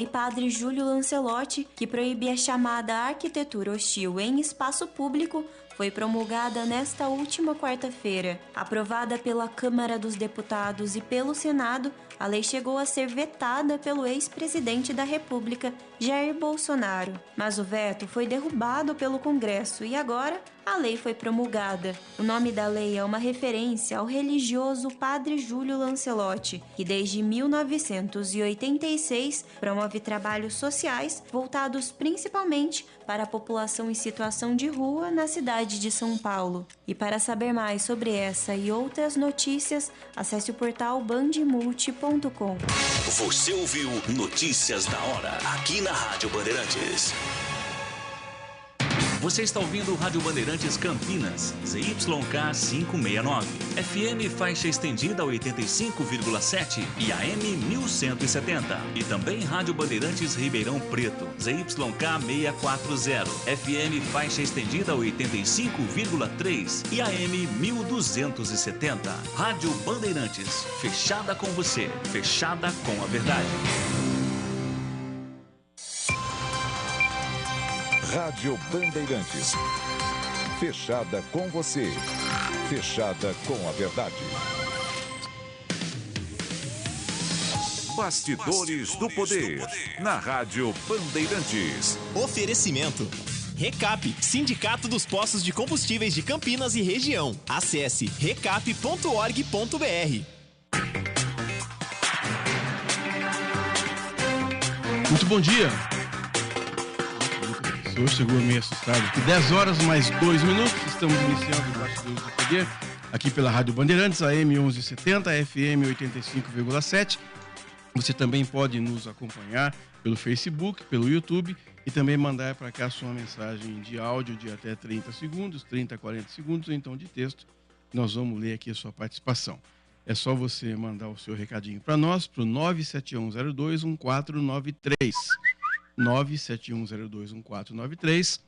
e Padre Júlio Lancelotti, que proíbe a chamada arquitetura hostil em espaço público, foi promulgada nesta última quarta-feira. Aprovada pela Câmara dos Deputados e pelo Senado, a lei chegou a ser vetada pelo ex-presidente da República, Jair Bolsonaro. Mas o veto foi derrubado pelo Congresso e agora a lei foi promulgada. O nome da lei é uma referência ao religioso Padre Júlio Lancelotti, que desde 1986 promove trabalhos sociais voltados principalmente para a população em situação de rua na cidade de São Paulo. E para saber mais sobre essa e outras notícias, acesse o portal bandmulti.com. Você ouviu Notícias da Hora, aqui na Rádio Bandeirantes. Você está ouvindo Rádio Bandeirantes Campinas, ZYK 569, FM faixa estendida 85,7 e AM 1170. E também Rádio Bandeirantes Ribeirão Preto, ZYK 640, FM faixa estendida 85,3 e AM 1270. Rádio Bandeirantes, fechada com você, fechada com a verdade. Rádio Bandeirantes. Fechada com você. Fechada com a verdade. Bastidores do Poder. Na Rádio Bandeirantes. Oferecimento. Recap, Sindicato dos Postos de Combustíveis de Campinas e Região. Acesse recap.org.br. Muito bom dia. Chegou meio assustado aqui. 10 horas mais 2 minutos. Estamos iniciando o Bastidores do Poder aqui pela Rádio Bandeirantes, AM 1170, FM 85,7. Você também pode nos acompanhar pelo Facebook, pelo YouTube e também mandar para cá sua mensagem de áudio de até 30 segundos, 30 a 40 segundos, ou então de texto. Nós vamos ler aqui a sua participação. É só você mandar o seu recadinho para nós, para o 971021493. 971021493,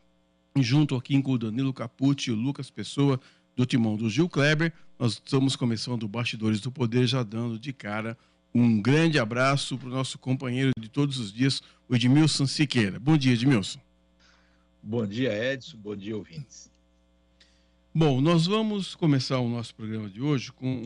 junto aqui com o Danilo Capucci e o Lucas Pessoa, do timão do Gil Kleber. Nós estamos começando o Bastidores do Poder, já dando de cara um grande abraço para o nosso companheiro de todos os dias, o Edmilson Siqueira. Bom dia, Edmilson. Bom dia, Edson. Bom dia, ouvintes. Bom, nós vamos começar o nosso programa de hoje com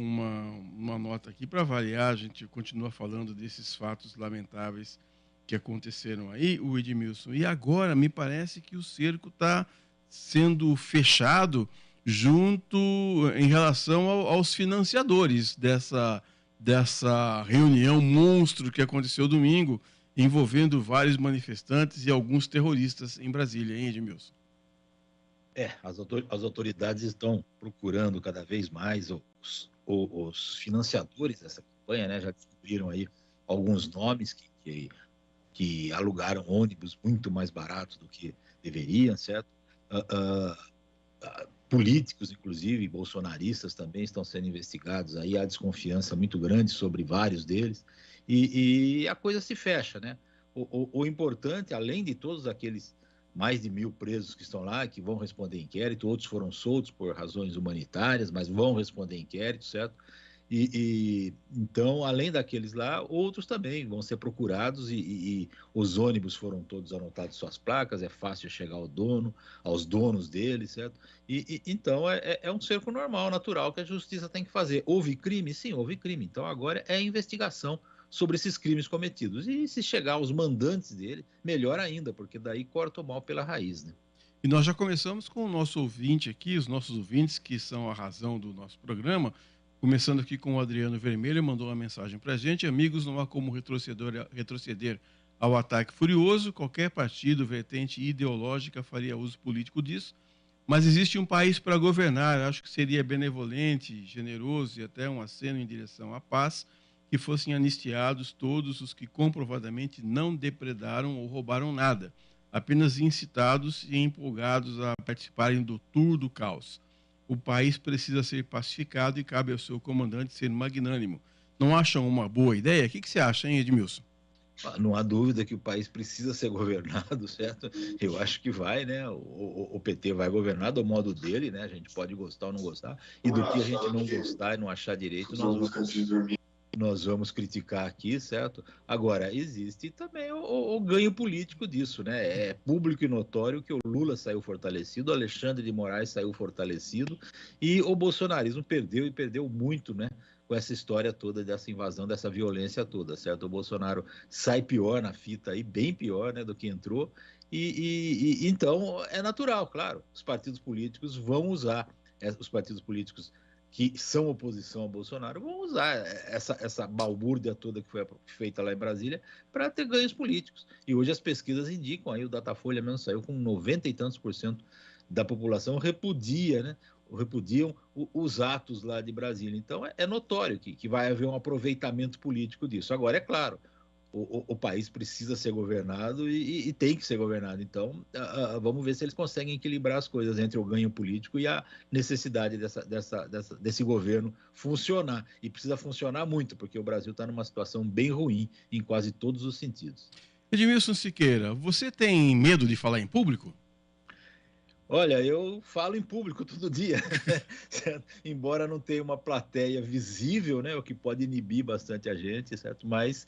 uma nota aqui para variar. A gente continua falando desses fatos lamentáveis que aconteceram aí, o Edmilson. E agora me parece que o cerco está sendo fechado junto em relação aos financiadores dessa reunião monstro que aconteceu domingo, envolvendo vários manifestantes e alguns terroristas em Brasília, hein, Edmilson? As autoridades estão procurando cada vez mais os financiadores dessa campanha, né? Já descobriram aí alguns nomes que alugaram ônibus muito mais baratos do que deveriam, certo? Políticos, inclusive, bolsonaristas também estão sendo investigados, aí há desconfiança muito grande sobre vários deles, e a coisa se fecha, né? O importante, além de todos aqueles mais de 1.000 presos que estão lá, que vão responder inquérito, outros foram soltos por razões humanitárias, mas vão responder inquérito, certo? Então, além daqueles lá, outros também vão ser procurados e os ônibus foram todos anotados suas placas, é fácil chegar aos donos deles, certo? Então, é um cerco normal, natural, que a justiça tem que fazer. Houve crime? Sim, houve crime. Então, agora é a investigação sobre esses crimes cometidos. E se chegar aos mandantes dele, melhor ainda, porque daí corta o mal pela raiz, né? E nós já começamos com o nosso ouvinte aqui, os nossos ouvintes que são a razão do nosso programa. Começando aqui com o Adriano Vermelho, mandou uma mensagem para a gente: amigos, não há como retroceder ao ataque furioso, qualquer partido, vertente ideológica faria uso político disso, mas existe um país para governar, acho que seria benevolente, generoso e até um aceno em direção à paz, que fossem anistiados todos os que comprovadamente não depredaram ou roubaram nada, apenas incitados e empolgados a participarem do tour do caos. O país precisa ser pacificado e cabe ao seu comandante ser magnânimo. Não acham uma boa ideia? O que você acha, hein, Edmilson? Não há dúvida que o país precisa ser governado, certo? Eu acho que vai, né? O PT vai governar do modo dele, né? A gente pode gostar ou não gostar, e do que a gente não gostar e não achar direito, nós vamos nós vamos criticar aqui, certo? Agora, existe também o ganho político disso, né? É público e notório que o Lula saiu fortalecido, o Alexandre de Moraes saiu fortalecido e o bolsonarismo perdeu, e perdeu muito, né? Com essa história toda dessa invasão, dessa violência toda, certo? O Bolsonaro sai pior na fita aí, bem pior, né, do que entrou, então é natural, claro, os partidos políticos vão usar, os partidos políticos que são oposição ao Bolsonaro vão usar essa balbúrdia toda que foi feita lá em Brasília para ter ganhos políticos. E hoje as pesquisas indicam, aí o Datafolha mesmo saiu com 90 e tantos % da população repudiam os atos lá de Brasília. Então é notório que vai haver um aproveitamento político disso. Agora, é claro, o país precisa ser governado e tem que ser governado. Então, vamos ver se eles conseguem equilibrar as coisas entre o ganho político e a necessidade desse governo funcionar. E precisa funcionar muito, porque o Brasil está numa situação bem ruim em quase todos os sentidos. Edmilson Siqueira, você tem medo de falar em público? Olha, eu falo em público todo dia, certo? Embora não tenha uma plateia visível, né, o que pode inibir bastante a gente, certo? Mas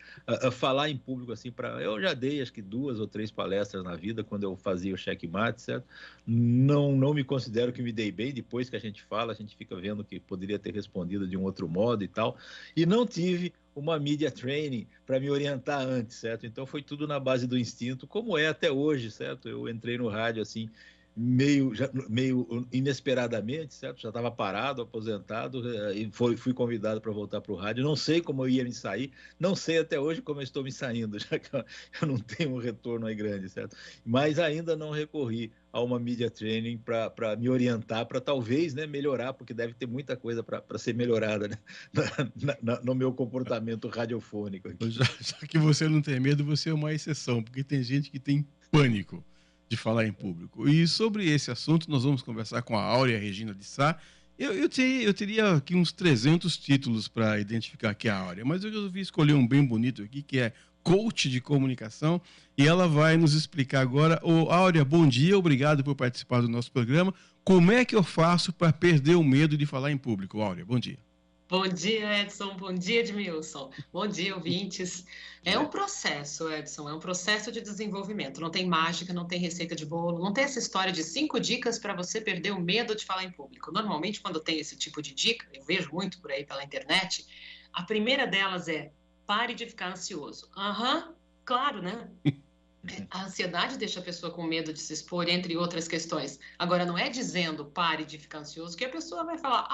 falar em público, assim, eu já dei acho que 2 ou 3 palestras na vida quando eu fazia o checkmate, certo? Não me considero que me dei bem. Depois que a gente fala, a gente fica vendo que poderia ter respondido de um outro modo e tal, e não tive uma media training para me orientar antes, certo? Então foi tudo na base do instinto, como é até hoje, certo? Eu entrei no rádio assim, meio inesperadamente, certo? Já estava parado, aposentado, e fui convidado para voltar para o rádio. Não sei como eu ia me sair, não sei até hoje como eu estou me saindo, já que eu não tenho um retorno aí grande, certo? Mas ainda não recorri a uma media training para me orientar, para talvez, né, melhorar, porque deve ter muita coisa para ser melhorada, né, no meu comportamento radiofônico. Já que você não tem medo, você é uma exceção, porque tem gente que tem pânico de falar em público. E sobre esse assunto nós vamos conversar com a Áurea Regina de Sá. Eu teria aqui uns 300 títulos para identificar aqui a Áurea, mas eu resolvi escolher um bem bonito aqui, que é coach de comunicação, e ela vai nos explicar agora. Áurea, bom dia, obrigado por participar do nosso programa. Como é que eu faço para perder o medo de falar em público? Áurea, bom dia. Bom dia, Edson. Bom dia, Edmilson. Bom dia, ouvintes. É um processo, Edson, é um processo de desenvolvimento. Não tem mágica, não tem receita de bolo, não tem essa história de 5 dicas para você perder o medo de falar em público. Normalmente, quando tem esse tipo de dica, eu vejo muito por aí pela internet, a primeira delas é: pare de ficar ansioso. Claro, né? A ansiedade deixa a pessoa com medo de se expor, entre outras questões. Agora, não é dizendo pare de ficar ansioso que a pessoa vai falar: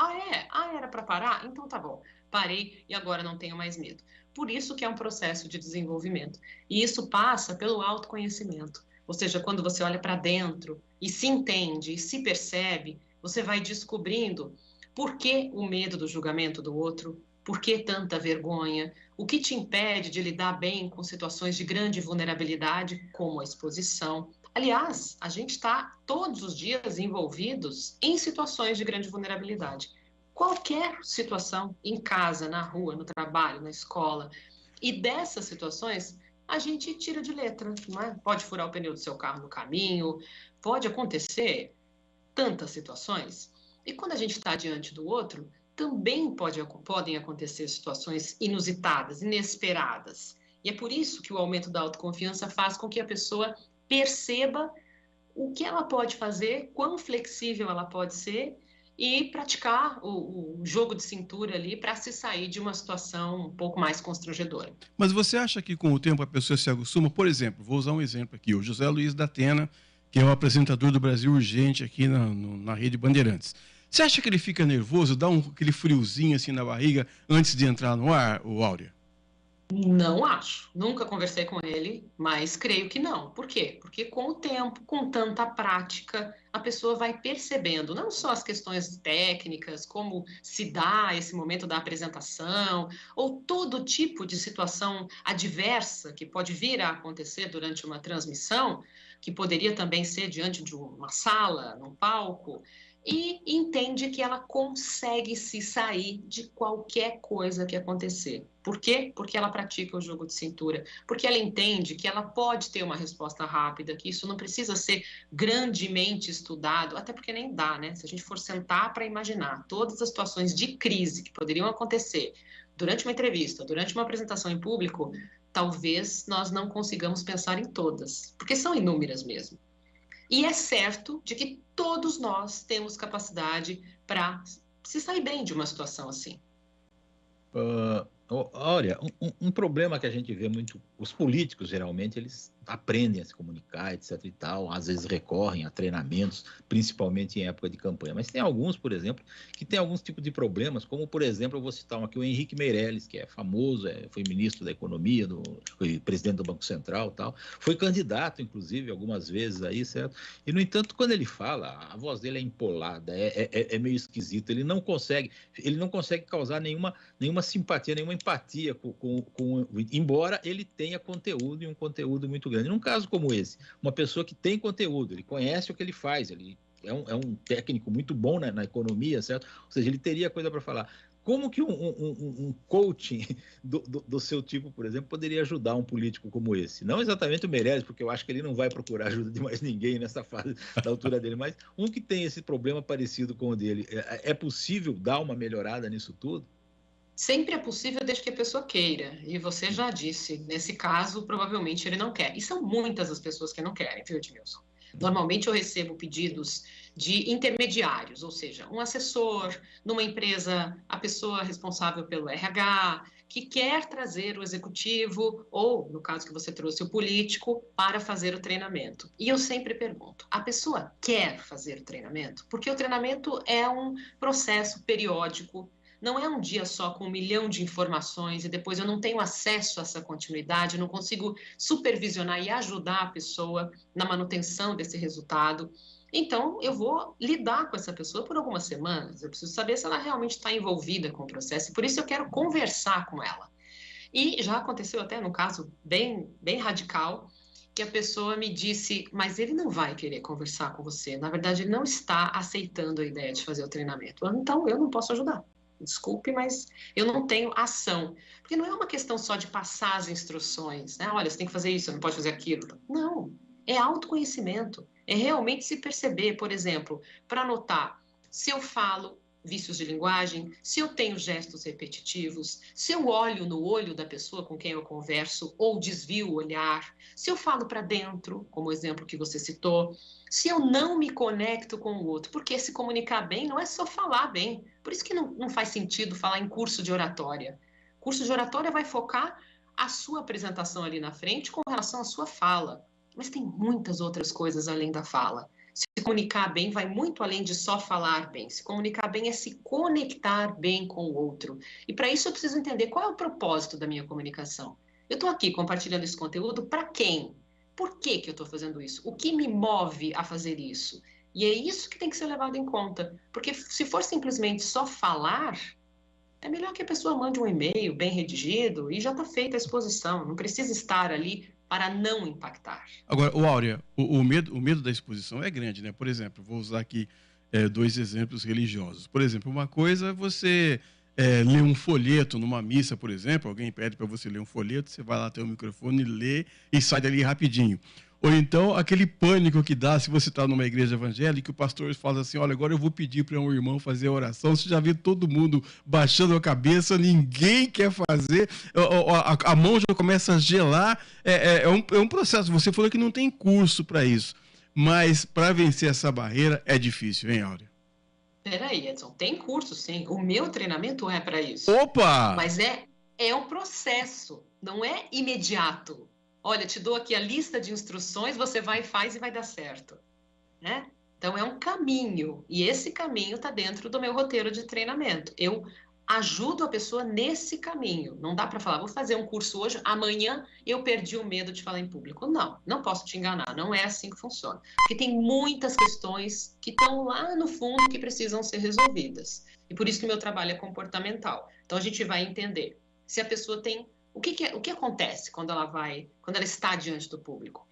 era para parar? Então tá bom, parei e agora não tenho mais medo. Por isso que é um processo de desenvolvimento. E isso passa pelo autoconhecimento. Ou seja, quando você olha para dentro e se entende e se percebe, você vai descobrindo por que o medo do julgamento do outro, por que tanta vergonha, o que te impede de lidar bem com situações de grande vulnerabilidade, como a exposição. Aliás, a gente está todos os dias envolvidos em situações de grande vulnerabilidade. Qualquer situação, em casa, na rua, no trabalho, na escola. E dessas situações, a gente tira de letra, não é? Pode furar o pneu do seu carro no caminho, pode acontecer tantas situações. E quando a gente está diante do outro, também podem acontecer situações inusitadas, inesperadas. E é por isso que o aumento da autoconfiança faz com que a pessoa perceba o que ela pode fazer, quão flexível ela pode ser e praticar o jogo de cintura ali para se sair de uma situação um pouco mais constrangedora. Mas você acha que com o tempo a pessoa se acostuma? Por exemplo, vou usar um exemplo aqui, o José Luiz da Atena, que é o apresentador do Brasil Urgente aqui na Rede Bandeirantes. Você acha que ele fica nervoso, dá aquele friozinho assim na barriga antes de entrar no ar, Áurea? Não acho. Nunca conversei com ele, mas creio que não. Por quê? Porque com o tempo, com tanta prática, a pessoa vai percebendo não só as questões técnicas, como se dá esse momento da apresentação, ou todo tipo de situação adversa que pode vir a acontecer durante uma transmissão, que poderia também ser diante de uma sala, num palco, e entende que ela consegue se sair de qualquer coisa que acontecer. Por quê? Porque ela pratica o jogo de cintura, porque ela entende que ela pode ter uma resposta rápida, que isso não precisa ser grandemente estudado, até porque nem dá, né? Se a gente for sentar para imaginar todas as situações de crise que poderiam acontecer durante uma entrevista, durante uma apresentação em público, talvez nós não consigamos pensar em todas, porque são inúmeras mesmo. E é certo de que todos nós temos capacidade para se sair bem de uma situação assim. Olha, um problema que a gente vê muito, os políticos geralmente eles aprendem a se comunicar, etc e tal, às vezes recorrem a treinamentos, principalmente em época de campanha, mas tem alguns, por exemplo, que tem alguns tipos de problemas, como por exemplo, eu vou citar aqui o Henrique Meirelles, que é famoso, foi ministro da Economia, foi presidente do Banco Central e tal, foi candidato, inclusive, algumas vezes aí, certo? E, no entanto, quando ele fala, a voz dele é empolada, é meio esquisito, ele não consegue causar nenhuma simpatia, nenhuma empatia embora ele tenha conteúdo e um conteúdo muito grande. Num caso como esse, uma pessoa que tem conteúdo, ele conhece o que ele faz, ele é um técnico muito bom na economia, certo? Ou seja, ele teria coisa para falar. Como que um coaching do seu tipo, por exemplo, poderia ajudar um político como esse? Não exatamente o Meirelles, porque eu acho que ele não vai procurar ajuda de mais ninguém nessa fase da altura dele, mas um que tem esse problema parecido com o dele, é possível dar uma melhorada nisso tudo? Sempre é possível desde que a pessoa queira. E você já disse, nesse caso, provavelmente ele não quer. E são muitas as pessoas que não querem, viu, Edmilson? Normalmente eu recebo pedidos de intermediários, ou seja, um assessor numa empresa, a pessoa responsável pelo RH, que quer trazer o executivo, ou, no caso que você trouxe, o político, para fazer o treinamento. E eu sempre pergunto, a pessoa quer fazer o treinamento? Porque o treinamento é um processo periódico. Não é um dia só com 1 milhão de informações e depois eu não tenho acesso a essa continuidade, eu não consigo supervisionar e ajudar a pessoa na manutenção desse resultado. Então, eu vou lidar com essa pessoa por algumas semanas. Eu preciso saber se ela realmente está envolvida com o processo. E por isso eu quero conversar com ela. E já aconteceu até num caso bem radical, que a pessoa me disse, mas ele não vai querer conversar com você. Na verdade, ele não está aceitando a ideia de fazer o treinamento. Então, eu não posso ajudar. Desculpe, mas eu não tenho ação. Porque não é uma questão só de passar as instruções, né? Olha, você tem que fazer isso, você não pode fazer aquilo. Não, é autoconhecimento. É realmente se perceber, por exemplo, para notar se eu falo vícios de linguagem, se eu tenho gestos repetitivos, se eu olho no olho da pessoa com quem eu converso ou desvio o olhar, se eu falo para dentro, como o exemplo que você citou, se eu não me conecto com o outro, porque se comunicar bem não é só falar bem. Por isso que não faz sentido falar em curso de oratória. Curso de oratória vai focar a sua apresentação ali na frente com relação à sua fala. Mas tem muitas outras coisas além da fala. Se comunicar bem vai muito além de só falar bem. Se comunicar bem é se conectar bem com o outro. E para isso eu preciso entender qual é o propósito da minha comunicação. Eu estou aqui compartilhando esse conteúdo para quem? Por que eu estou fazendo isso? O que me move a fazer isso? E é isso que tem que ser levado em conta. Porque se for simplesmente só falar, é melhor que a pessoa mande um e-mail bem redigido e já está feita a exposição. Não precisa estar ali para não impactar. Agora, Áurea, o medo da exposição é grande, né? Por exemplo, vou usar aqui 2 exemplos religiosos. Por exemplo, uma coisa é você ler um folheto numa missa, por exemplo, alguém pede para você ler um folheto, você vai lá ter o microfone, lê e sai dali rapidinho. Ou então, aquele pânico que dá se você está numa igreja evangélica, o pastor fala assim, olha, agora eu vou pedir para um irmão fazer a oração, você já vê todo mundo baixando a cabeça, ninguém quer fazer, a mão já começa a gelar, é um processo, você falou que não tem curso para isso, mas para vencer essa barreira é difícil, hein, Áurea? Peraí, Edson, tem curso sim, o meu treinamento é para isso. Opa! Mas é um processo, não é imediato. Olha, te dou aqui a lista de instruções, você vai e faz e vai dar certo, né? Então, é um caminho, e esse caminho está dentro do meu roteiro de treinamento. Eu ajudo a pessoa nesse caminho. Não dá para falar, vou fazer um curso hoje, amanhã eu perdi o medo de falar em público. Não posso te enganar, não é assim que funciona. Porque tem muitas questões que estão lá no fundo que precisam ser resolvidas. E por isso que o meu trabalho é comportamental. Então, a gente vai entender se a pessoa tem... O que acontece quando ela está diante do público?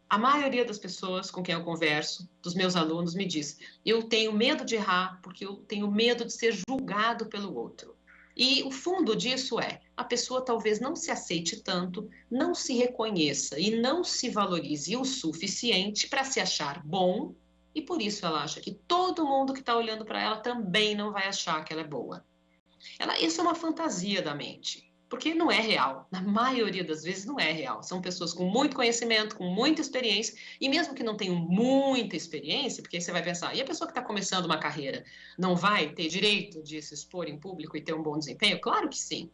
A maioria das pessoas com quem eu converso, dos meus alunos, me diz, eu tenho medo de errar porque eu tenho medo de ser julgado pelo outro. E o fundo disso é, a pessoa talvez não se aceite tanto, não se reconheça e não se valorize o suficiente para se achar bom, e por isso ela acha que todo mundo que está olhando para ela também não vai achar que ela é boa. Isso é uma fantasia da mente, porque não é real. Na maioria das vezes não é real. São pessoas com muito conhecimento, com muita experiência, e mesmo que não tenham muita experiência, porque aí você vai pensar, e a pessoa que está começando uma carreira não vai ter direito de se expor em público e ter um bom desempenho? Claro que sim.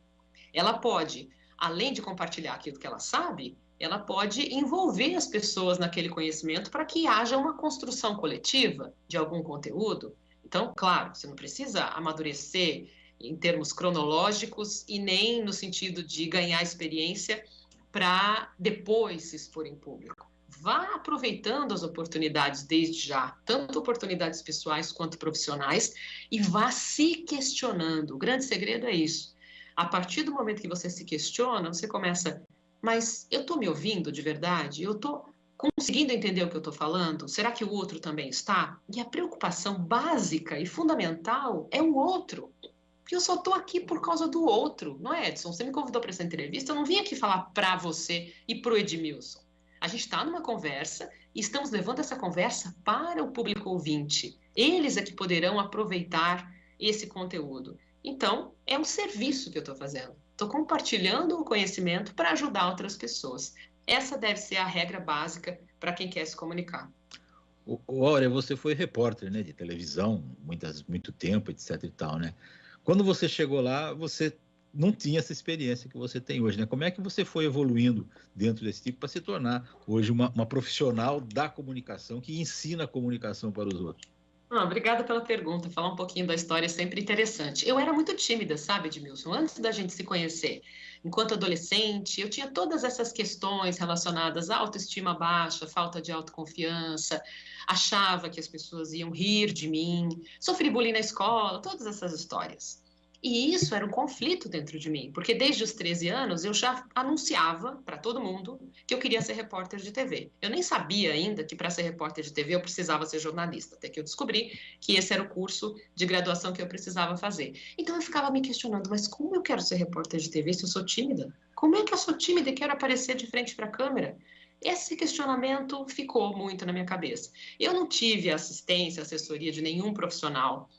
Ela pode, além de compartilhar aquilo que ela sabe, ela pode envolver as pessoas naquele conhecimento para que haja uma construção coletiva de algum conteúdo. Então, claro, você não precisa amadurecer em termos cronológicos e nem no sentido de ganhar experiência para depois se expor em público. Vá aproveitando as oportunidades desde já, tanto oportunidades pessoais quanto profissionais, e vá se questionando. O grande segredo é isso. A partir do momento que você se questiona, você começa, mas eu estou me ouvindo de verdade? Eu estou conseguindo entender o que eu estou falando? Será que o outro também está? E a preocupação básica e fundamental é o outro. Porque eu só estou aqui por causa do outro, não é, Edson? Você me convidou para essa entrevista, eu não vim aqui falar para você e para o Edmilson. A gente está numa conversa e estamos levando essa conversa para o público ouvinte. Eles é que poderão aproveitar esse conteúdo. Então, é um serviço que eu estou fazendo. Estou compartilhando o conhecimento para ajudar outras pessoas. Essa deve ser a regra básica para quem quer se comunicar. Olha, você foi repórter, né, de televisão, muito tempo, etc e tal, né? Quando você chegou lá, você não tinha essa experiência que você tem hoje, né? Como é que você foi evoluindo dentro desse tipo para se tornar hoje uma profissional da comunicação que ensina a comunicação para os outros? Obrigada pela pergunta. Falar um pouquinho da história é sempre interessante. Eu era muito tímida, sabe, Edmilson? Antes da gente se conhecer, enquanto adolescente, eu tinha todas essas questões relacionadas à autoestima baixa, falta de autoconfiança, achava que as pessoas iam rir de mim, sofri bullying na escola, todas essas histórias. E isso era um conflito dentro de mim, porque desde os 13 anos eu já anunciava para todo mundo que eu queria ser repórter de TV. Eu nem sabia ainda que para ser repórter de TV eu precisava ser jornalista, até que eu descobri que esse era o curso de graduação que eu precisava fazer. Então eu ficava me questionando, mas como eu quero ser repórter de TV se eu sou tímida? Como é que eu sou tímida e quero aparecer de frente para a câmera? Esse questionamento ficou muito na minha cabeça. Eu não tive assistência, assessoria de nenhum profissional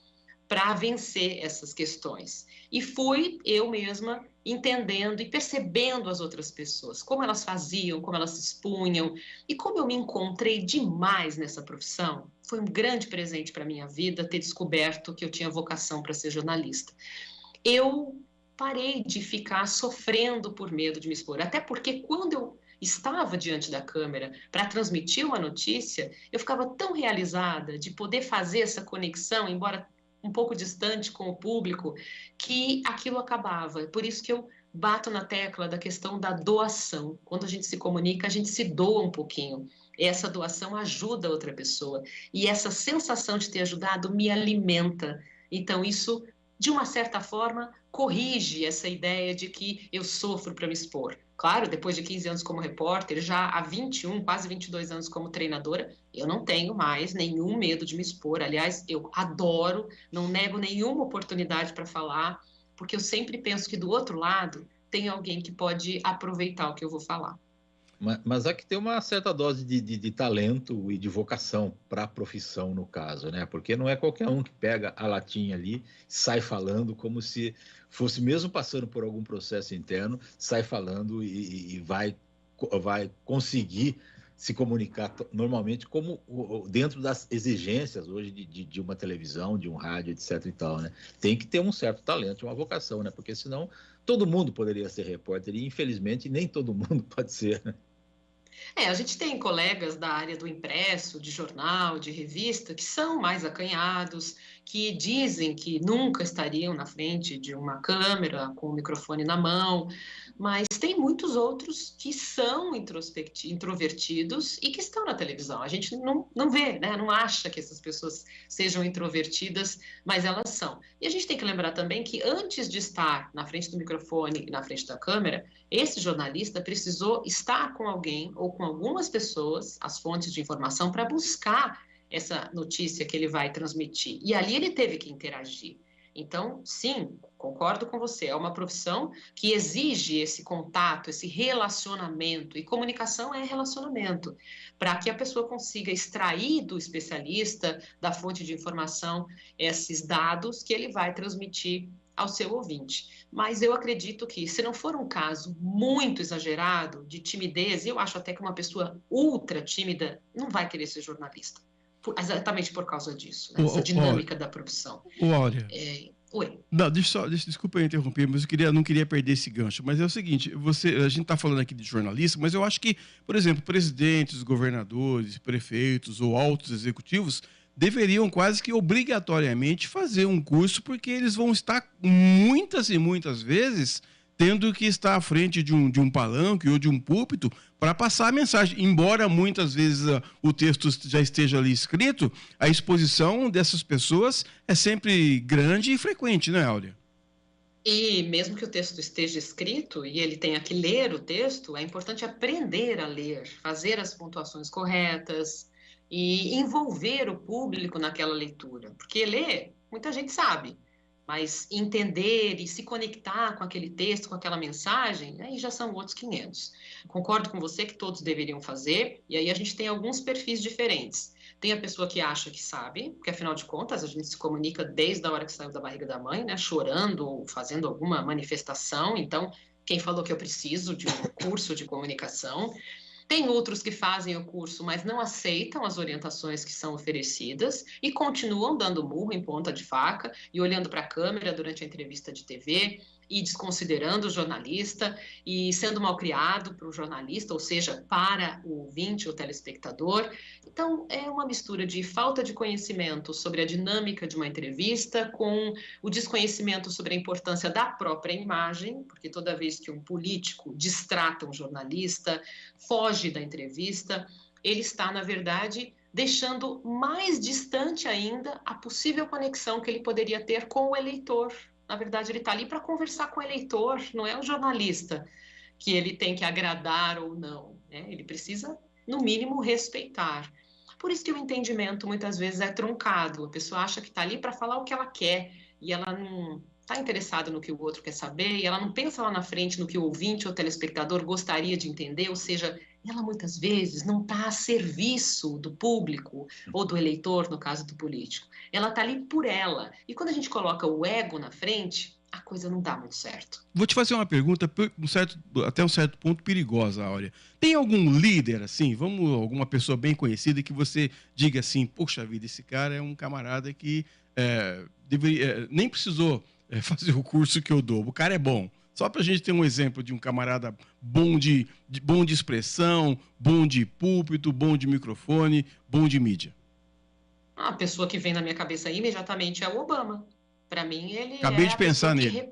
para vencer essas questões. E fui eu mesma entendendo e percebendo as outras pessoas, como elas faziam, como elas se expunham, e como eu me encontrei demais nessa profissão. Foi um grande presente para a minha vida ter descoberto que eu tinha vocação para ser jornalista. Eu parei de ficar sofrendo por medo de me expor, até porque quando eu estava diante da câmera para transmitir uma notícia, eu ficava tão realizada de poder fazer essa conexão, embora um pouco distante com o público, que aquilo acabava. É por isso que eu bato na tecla da questão da doação. Quando a gente se comunica, a gente se doa um pouquinho. Essa doação ajuda a outra pessoa. E essa sensação de ter ajudado me alimenta. Então, isso, de uma certa forma, corrige essa ideia de que eu sofro para me expor. Claro, depois de 15 anos como repórter, já há 21, quase 22 anos como treinadora, eu não tenho mais nenhum medo de me expor. Aliás, eu adoro, não nego nenhuma oportunidade para falar, porque eu sempre penso que do outro lado tem alguém que pode aproveitar o que eu vou falar. Mas há que ter uma certa dose de talento e de vocação para a profissão, no caso, né? Porque não é qualquer um que pega a latinha ali, sai falando como se fosse, mesmo passando por algum processo interno, sai falando e vai conseguir se comunicar normalmente como dentro das exigências hoje de uma televisão, de um rádio, etc. e tal, né? Tem que ter um certo talento, uma vocação, né? Porque senão todo mundo poderia ser repórter e, infelizmente, nem todo mundo pode ser, né? A gente tem colegas da área do impresso, de jornal, de revista, que são mais acanhados, que dizem que nunca estariam na frente de uma câmera com o microfone na mão, mas tem muitos outros que são introvertidos e que estão na televisão. A gente não vê, né? Não acha que essas pessoas sejam introvertidas, mas elas são. E a gente tem que lembrar também que antes de estar na frente do microfone e na frente da câmera, esse jornalista precisou estar com alguém ou com algumas pessoas, as fontes de informação, para buscar essa notícia que ele vai transmitir. E ali ele teve que interagir. Então, sim, concordo com você, é uma profissão que exige esse contato, esse relacionamento, e comunicação é relacionamento, para que a pessoa consiga extrair do especialista, da fonte de informação, esses dados que ele vai transmitir ao seu ouvinte. Mas eu acredito que, se não for um caso muito exagerado de timidez, eu acho até que uma pessoa ultra tímida não vai querer ser jornalista, exatamente por causa disso, né? Essa dinâmica da profissão. Áurea. Oi. Não, desculpa eu interromper, mas eu não queria perder esse gancho. Mas é o seguinte, a gente está falando aqui de jornalista, mas eu acho que, por exemplo, presidentes, governadores, prefeitos ou altos executivos deveriam quase que obrigatoriamente fazer um curso, porque eles vão estar muitas e muitas vezes tendo que estar à frente de um palanque ou de um púlpito para passar a mensagem. Embora muitas vezes o texto já esteja ali escrito, a exposição dessas pessoas é sempre grande e frequente, não é, Áurea? E mesmo que o texto esteja escrito e ele tenha que ler o texto, é importante aprender a ler, fazer as pontuações corretas e envolver o público naquela leitura. Porque ler, muita gente sabe, mas entender e se conectar com aquele texto, com aquela mensagem, aí já são outros 500. Concordo com você que todos deveriam fazer, e aí a gente tem alguns perfis diferentes. Tem a pessoa que acha que sabe, porque afinal de contas a gente se comunica desde a hora que saiu da barriga da mãe, né, chorando ou fazendo alguma manifestação. Então, quem falou que eu preciso de um curso de comunicação? Tem outros que fazem o curso, mas não aceitam as orientações que são oferecidas e continuam dando murro em ponta de faca e olhando para a câmera durante a entrevista de TV e desconsiderando o jornalista e sendo malcriado para o jornalista, ou seja, para o ouvinte, o telespectador. Então, é uma mistura de falta de conhecimento sobre a dinâmica de uma entrevista com o desconhecimento sobre a importância da própria imagem, porque toda vez que um político distrata um jornalista, foge da entrevista, ele está, na verdade, deixando mais distante ainda a possível conexão que ele poderia ter com o eleitor. Na verdade, ele está ali para conversar com o eleitor, não é o jornalista que ele tem que agradar ou não, né? Ele precisa, no mínimo, respeitar. Por isso que o entendimento, muitas vezes, é truncado. A pessoa acha que está ali para falar o que ela quer e ela não está interessada no que o outro quer saber e ela não pensa lá na frente no que o ouvinte ou telespectador gostaria de entender, ou seja, ela muitas vezes não está a serviço do público ou do eleitor, no caso do político. Ela está ali por ela. E quando a gente coloca o ego na frente, a coisa não dá muito certo. Vou te fazer uma pergunta até um certo ponto perigosa, Áurea. Tem algum líder, assim, alguma pessoa bem conhecida que você diga assim, poxa vida, esse cara é um camarada que nem precisou fazer o curso que eu dou, o cara é bom. Só para a gente ter um exemplo de um camarada bom de expressão, bom de púlpito, bom de microfone, bom de mídia. A pessoa que vem na minha cabeça imediatamente é o Obama. Para mim, ele Acabei de pensar nele.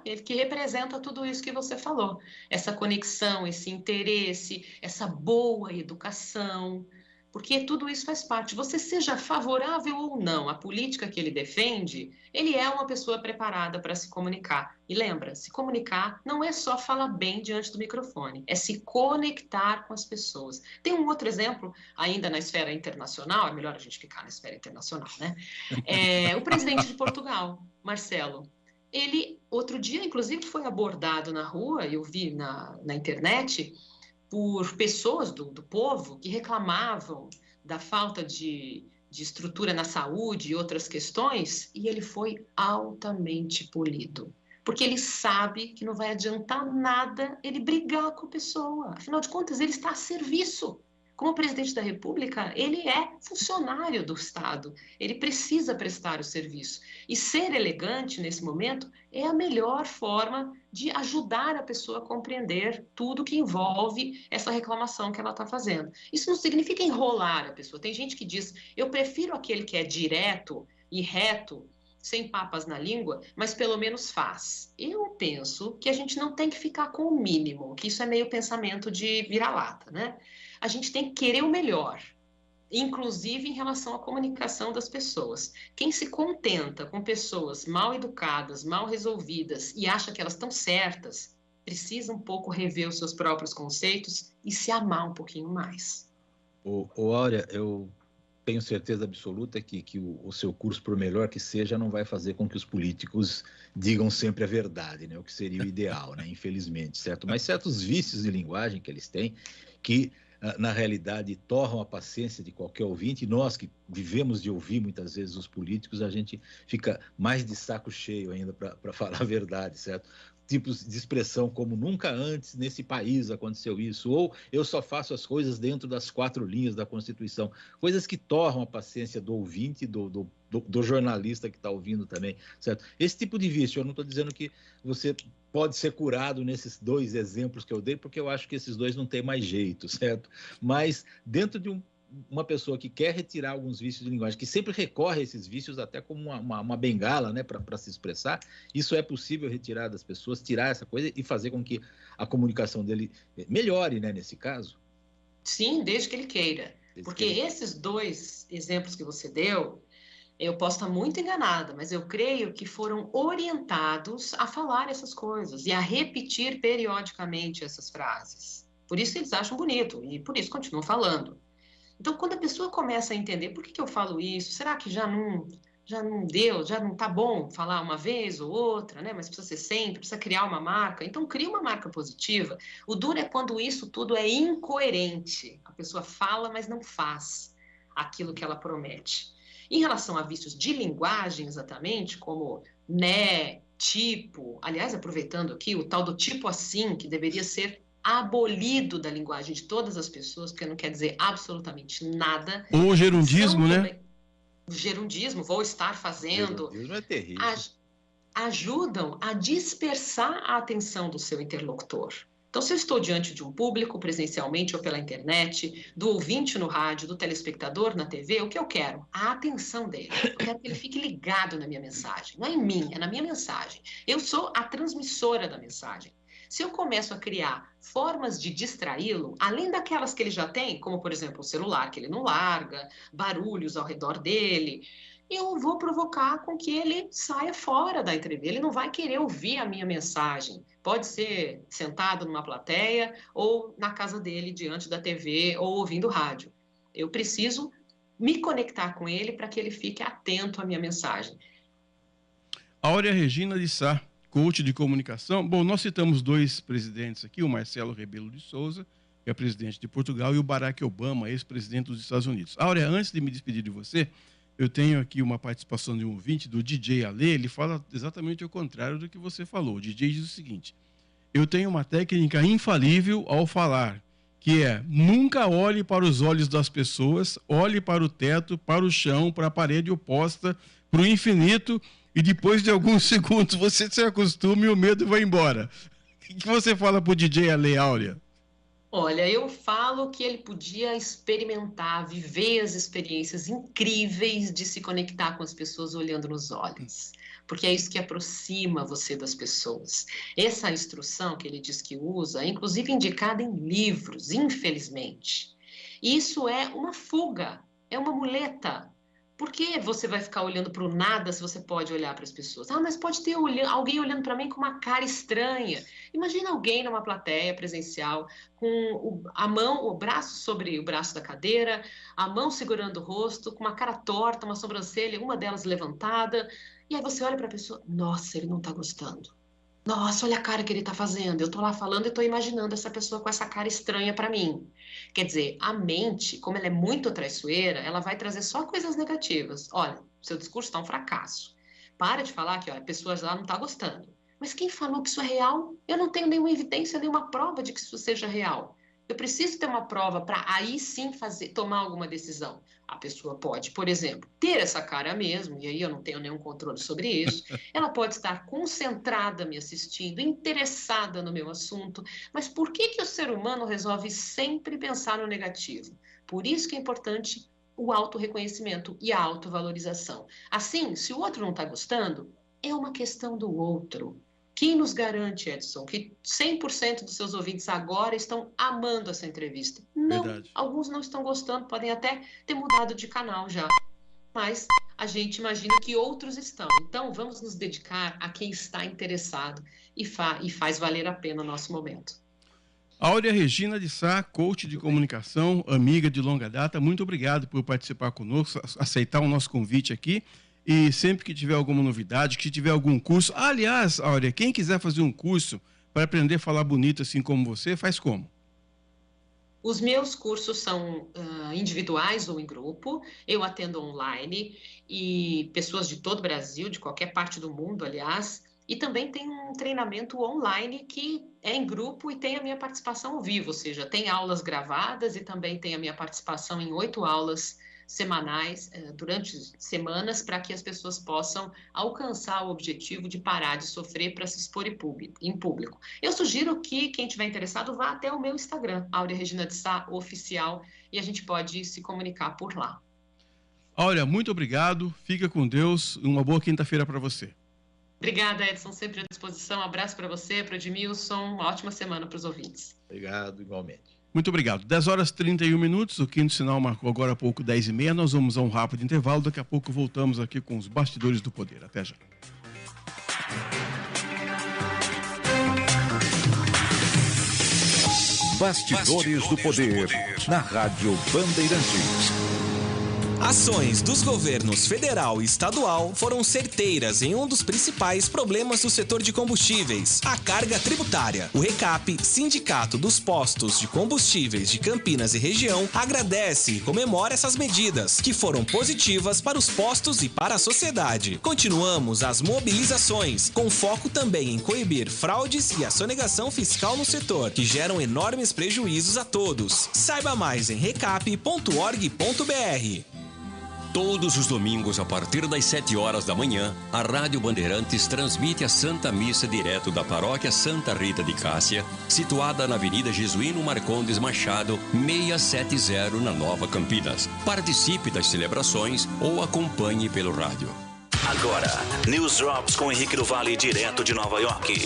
Ele que representa tudo isso que você falou. Essa conexão, esse interesse, essa boa educação. Porque tudo isso faz parte. Você seja favorável ou não à política que ele defende, ele é uma pessoa preparada para se comunicar. E lembra, se comunicar não é só falar bem diante do microfone, é se conectar com as pessoas. Tem um outro exemplo, ainda na esfera internacional, é melhor a gente ficar na esfera internacional, né? O presidente de Portugal, Marcelo. Ele, outro dia, inclusive, foi abordado na rua, eu vi na internet, por pessoas do povo que reclamavam da falta de estrutura na saúde e outras questões, e ele foi altamente polido. Porque ele sabe que não vai adiantar nada ele brigar com a pessoa. Afinal de contas, ele está a serviço. Como presidente da República, ele é funcionário do Estado. Ele precisa prestar o serviço. E ser elegante nesse momento é a melhor forma de ajudar a pessoa a compreender tudo que envolve essa reclamação que ela está fazendo. Isso não significa enrolar a pessoa. Tem gente que diz, eu prefiro aquele que é direto e reto, sem papas na língua, mas pelo menos faz. Eu penso que a gente não tem que ficar com o mínimo, que isso é meio pensamento de vira-lata, né? A gente tem que querer o melhor, inclusive em relação à comunicação das pessoas. Quem se contenta com pessoas mal educadas, mal resolvidas e acha que elas estão certas, precisa um pouco rever os seus próprios conceitos e se amar um pouquinho mais. Áurea, eu tenho certeza absoluta que o seu curso, por melhor que seja, não vai fazer com que os políticos digam sempre a verdade, né? O que seria o ideal, né? Infelizmente, certo? Mas certos vícios de linguagem que eles têm, que na realidade, torram a paciência de qualquer ouvinte. Nós que vivemos de ouvir muitas vezes os políticos, a gente fica mais de saco cheio ainda, para falar a verdade, certo? Tipos de expressão como nunca antes nesse país aconteceu isso, ou eu só faço as coisas dentro das 4 linhas da Constituição, coisas que torram a paciência do ouvinte, do jornalista que está ouvindo também, certo? Esse tipo de vício, eu não estou dizendo que você pode ser curado nesses 2 exemplos que eu dei, porque eu acho que esses 2 não tem mais jeito, certo? Mas dentro de uma pessoa que quer retirar alguns vícios de linguagem, que sempre recorre a esses vícios até como uma bengala, né, para se expressar, isso é possível retirar das pessoas, tirar essa coisa e fazer com que a comunicação dele melhore, né, nesse caso? Sim, desde que ele queira. Porque esses 2 exemplos que você deu, eu posso estar muito enganada, mas eu creio que foram orientados a falar essas coisas e a repetir periodicamente essas frases. Por isso eles acham bonito e por isso continuam falando. Então, quando a pessoa começa a entender por que eu falo isso, será que já não deu, já não está bom falar uma vez ou outra, né? Mas precisa ser sempre, precisa criar uma marca. Então, cria uma marca positiva. O duro é quando isso tudo é incoerente. A pessoa fala, mas não faz aquilo que ela promete. Em relação a vícios de linguagem, exatamente, como né, tipo, aliás, aproveitando aqui, o tal do tipo assim, que deveria ser abolido da linguagem de todas as pessoas, porque não quer dizer absolutamente nada. Ou gerundismo, né? O gerundismo, vou estar fazendo. O gerundismo é terrível. Ajudam a dispersar a atenção do seu interlocutor. Então, se eu estou diante de um público, presencialmente ou pela internet, do ouvinte no rádio, do telespectador na TV, o que eu quero? A atenção dele. Eu quero que ele fique ligado na minha mensagem. Não é em mim, é na minha mensagem. Eu sou a transmissora da mensagem. Se eu começo a criar formas de distraí-lo, além daquelas que ele já tem, como, por exemplo, o celular que ele não larga, barulhos ao redor dele, eu vou provocar com que ele saia fora da entrevista. Ele não vai querer ouvir a minha mensagem. Pode ser sentado numa plateia ou na casa dele, diante da TV ou ouvindo rádio. Eu preciso me conectar com ele para que ele fique atento à minha mensagem. Áurea Regina de Sá, coach de comunicação. Bom, nós citamos 2 presidentes aqui, o Marcelo Rebelo de Souza, que é presidente de Portugal, e o Barack Obama, ex-presidente dos Estados Unidos. Áurea, antes de me despedir de você, eu tenho aqui uma participação de um ouvinte, do DJ Ale. Ele fala exatamente o contrário do que você falou. O DJ diz o seguinte: eu tenho uma técnica infalível ao falar, que é: nunca olhe para os olhos das pessoas, olhe para o teto, para o chão, para a parede oposta, para o infinito, e depois de alguns segundos você se acostuma e o medo vai embora. O que você fala para o DJ Ale, Áurea? Olha, eu falo que ele podia experimentar, viver as experiências incríveis de se conectar com as pessoas olhando nos olhos, porque é isso que aproxima você das pessoas. Essa instrução que ele diz que usa é inclusive indicada em livros, infelizmente. Isso é uma fuga, é uma muleta. Por que você vai ficar olhando para o nada se você pode olhar para as pessoas? Ah, mas pode ter alguém olhando para mim com uma cara estranha. Imagina alguém numa plateia presencial com a mão, o braço sobre o braço da cadeira, a mão segurando o rosto, com uma cara torta, uma sobrancelha, uma delas levantada. E aí você olha para a pessoa, nossa, ele não está gostando. Nossa, olha a cara que ele está fazendo. Eu estou lá falando e estou imaginando essa pessoa com essa cara estranha para mim. Quer dizer, a mente, como ela é muito traiçoeira, ela vai trazer só coisas negativas. Olha, seu discurso está um fracasso. Para de falar que a pessoa lá não está gostando. Mas quem falou que isso é real? Eu não tenho nenhuma evidência, nenhuma prova de que isso seja real. Eu preciso ter uma prova para aí sim tomar alguma decisão. A pessoa pode, por exemplo, ter essa cara mesmo, e aí eu não tenho nenhum controle sobre isso. Ela pode estar concentrada me assistindo, interessada no meu assunto, mas por que o ser humano resolve sempre pensar no negativo? Por isso que é importante o autorreconhecimento e a autovalorização. Assim, se o outro não está gostando, é uma questão do outro. Quem nos garante, Edson, que 100% dos seus ouvintes agora estão amando essa entrevista? Não, verdade. Alguns não estão gostando, podem até ter mudado de canal já. Mas a gente imagina que outros estão. Então, vamos nos dedicar a quem está interessado e faz valer a pena o nosso momento. Áurea Regina de Sá, coach de comunicação, amiga de longa data, muito obrigado por participar conosco, aceitar o nosso convite aqui. E sempre que tiver alguma novidade, que tiver algum curso... Aliás, Áurea, quem quiser fazer um curso para aprender a falar bonito assim como você, faz como? Os meus cursos são individuais ou em grupo, eu atendo online e pessoas de todo o Brasil, de qualquer parte do mundo, aliás, e também tem um treinamento online que é em grupo e tem a minha participação ao vivo, ou seja, tem aulas gravadas e também tem a minha participação em 8 aulas semanais, durante semanas, para que as pessoas possam alcançar o objetivo de parar de sofrer para se expor em público. Eu sugiro que quem estiver interessado vá até o meu Instagram, Áurea Regina de Sá Oficial, e a gente pode se comunicar por lá. Áurea, muito obrigado, fica com Deus, uma boa quinta-feira para você. Obrigada, Edson, sempre à disposição. Um abraço para você, para o Edmilson, uma ótima semana para os ouvintes. Obrigado, igualmente. Muito obrigado. 10h31, o quinto sinal marcou agora há pouco 10h30. Nós vamos a um rápido intervalo. Daqui a pouco voltamos aqui com os bastidores do poder. Até já. Bastidores do Poder, na Rádio Bandeirantes. Ações dos governos federal e estadual foram certeiras em um dos principais problemas do setor de combustíveis, a carga tributária. O RECAP, Sindicato dos Postos de Combustíveis de Campinas e Região, agradece e comemora essas medidas, que foram positivas para os postos e para a sociedade. Continuamos as mobilizações, com foco também em coibir fraudes e a sonegação fiscal no setor, que geram enormes prejuízos a todos. Saiba mais em recap.org.br. Todos os domingos, a partir das 7 horas da manhã, a Rádio Bandeirantes transmite a Santa Missa direto da Paróquia Santa Rita de Cássia, situada na Avenida Jesuíno Marcondes Machado, 670, na Nova Campinas. Participe das celebrações ou acompanhe pelo rádio. Agora, News Drops com Henrique do Vale, direto de Nova York.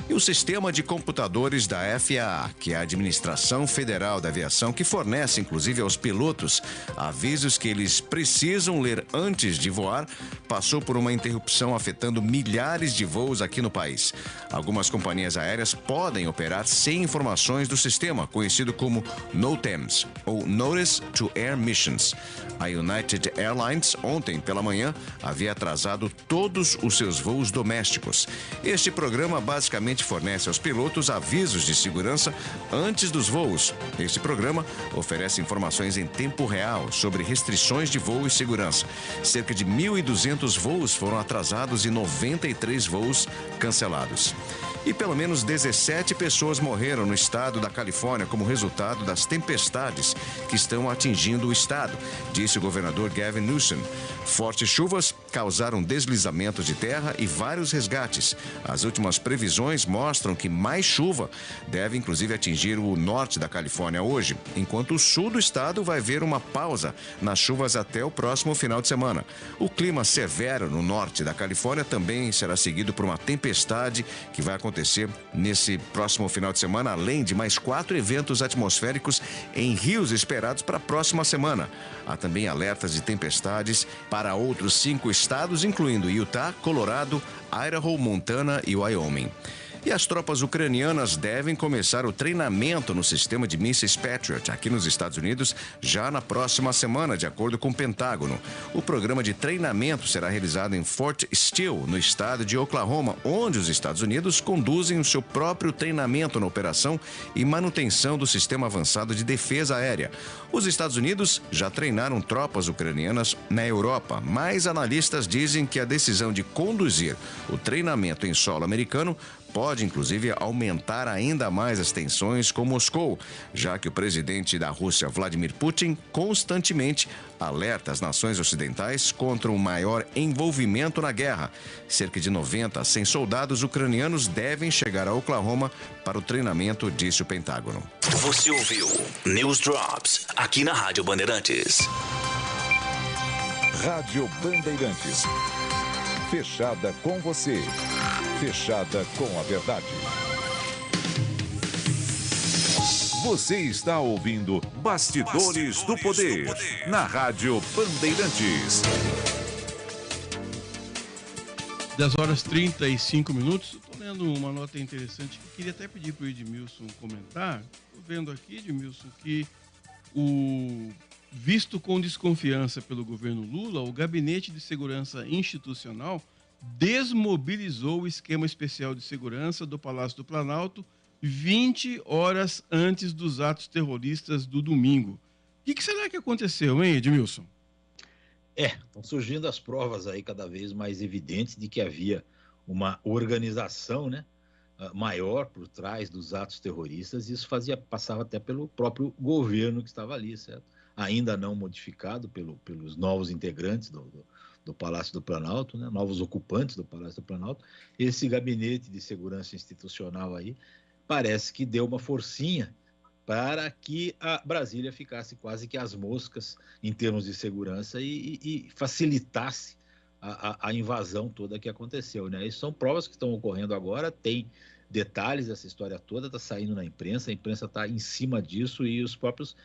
E o sistema de computadores da FAA, que é a Administração Federal da Aviação, que fornece inclusive aos pilotos avisos que eles precisam ler antes de voar, passou por uma interrupção afetando milhares de voos aqui no país. Algumas companhias aéreas podem operar sem informações do sistema, conhecido como NOTAMs, ou Notice to Air Missions. A United Airlines, ontem pela manhã, havia atrasado todos os seus voos domésticos. Este programa basicamente fornece aos pilotos avisos de segurança antes dos voos. Este programa oferece informações em tempo real sobre restrições de voo e segurança. Cerca de 1.200 voos foram atrasados e 93 voos cancelados. E pelo menos 17 pessoas morreram no estado da Califórnia como resultado das tempestades que estão atingindo o estado, disse o governador Gavin Newsom. Fortes chuvas causaram deslizamentos de terra e vários resgates. As últimas previsões mostram que mais chuva deve inclusive atingir o norte da Califórnia hoje, enquanto o sul do estado vai ver uma pausa nas chuvas até o próximo final de semana. O clima severo no norte da Califórnia também será seguido por uma tempestade que vai acontecer nesse próximo final de semana, além de mais 4 eventos atmosféricos em rios esperados para a próxima semana. Há também alertas de tempestades para outros 5 estados, incluindo Utah, Colorado, Idaho, Montana e Wyoming. E as tropas ucranianas devem começar o treinamento no sistema de mísseis Patriot aqui nos Estados Unidos já na próxima semana, de acordo com o Pentágono. O programa de treinamento será realizado em Fort Steele, no estado de Oklahoma, onde os Estados Unidos conduzem o seu próprio treinamento na operação e manutenção do sistema avançado de defesa aérea. Os Estados Unidos já treinaram tropas ucranianas na Europa, mas analistas dizem que a decisão de conduzir o treinamento em solo americano pode, inclusive, aumentar ainda mais as tensões com Moscou, já que o presidente da Rússia, Vladimir Putin, constantemente alerta as nações ocidentais contra um maior envolvimento na guerra. Cerca de 90 a 100 soldados ucranianos devem chegar a Oklahoma para o treinamento, disse o Pentágono. Você ouviu News Drops, aqui na Rádio Bandeirantes. Rádio Bandeirantes. Fechada com você. Fechada com a verdade. Você está ouvindo Bastidores do Poder, na Rádio Bandeirantes. 10h35. Estou lendo uma nota interessante que queria até pedir para o Edmilson comentar. Estou vendo aqui, Edmilson, que visto com desconfiança pelo governo Lula, o Gabinete de Segurança Institucional desmobilizou o esquema especial de segurança do Palácio do Planalto 20 horas antes dos atos terroristas do domingo. O que será que aconteceu, hein, Edmilson? Estão surgindo as provas aí cada vez mais evidentes de que havia uma organização, né, maior por trás dos atos terroristas, e isso passava até pelo próprio governo que estava ali, certo? Ainda não modificado pelos novos integrantes do Palácio do Planalto, né, novos ocupantes do Palácio do Planalto. Esse gabinete de segurança institucional aí parece que deu uma forcinha para que a Brasília ficasse quase que às moscas em termos de segurança e facilitasse a invasão toda que aconteceu, né? Isso são provas que estão ocorrendo agora, tem detalhes dessa história toda, está saindo na imprensa, a imprensa está em cima disso, e os próprios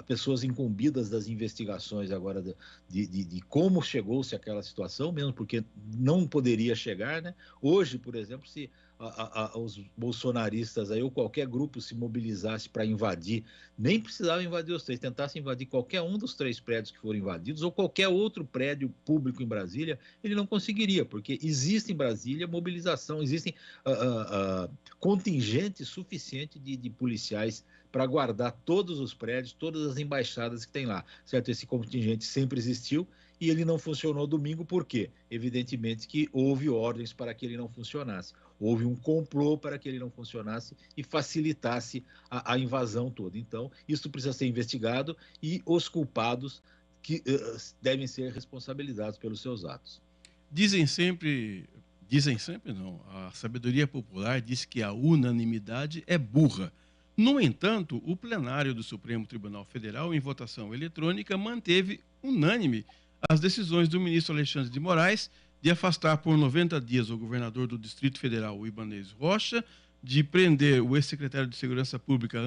pessoas incumbidas das investigações agora de como chegou-se àquela situação, mesmo porque não poderia chegar, né? Hoje, por exemplo, se os bolsonaristas aí, ou qualquer grupo se mobilizasse para invadir, nem precisava invadir os três, tentasse invadir qualquer um dos 3 prédios que foram invadidos, ou qualquer outro prédio público em Brasília, ele não conseguiria, porque existe em Brasília mobilização, existem contingente suficiente de policiais para guardar todos os prédios, todas as embaixadas que tem lá, certo? Esse contingente sempre existiu e ele não funcionou domingo, por quê? Evidentemente que houve ordens para que ele não funcionasse. Houve um complô para que ele não funcionasse e facilitasse a invasão toda. Então, isso precisa ser investigado e os culpados que devem ser responsabilizados pelos seus atos. Dizem sempre não, a sabedoria popular diz que a unanimidade é burra. No entanto, o plenário do Supremo Tribunal Federal, em votação eletrônica, manteve unânime as decisões do ministro Alexandre de Moraes de afastar por 90 dias o governador do Distrito Federal, o Ibanez Rocha, de prender o ex-secretário de Segurança Pública,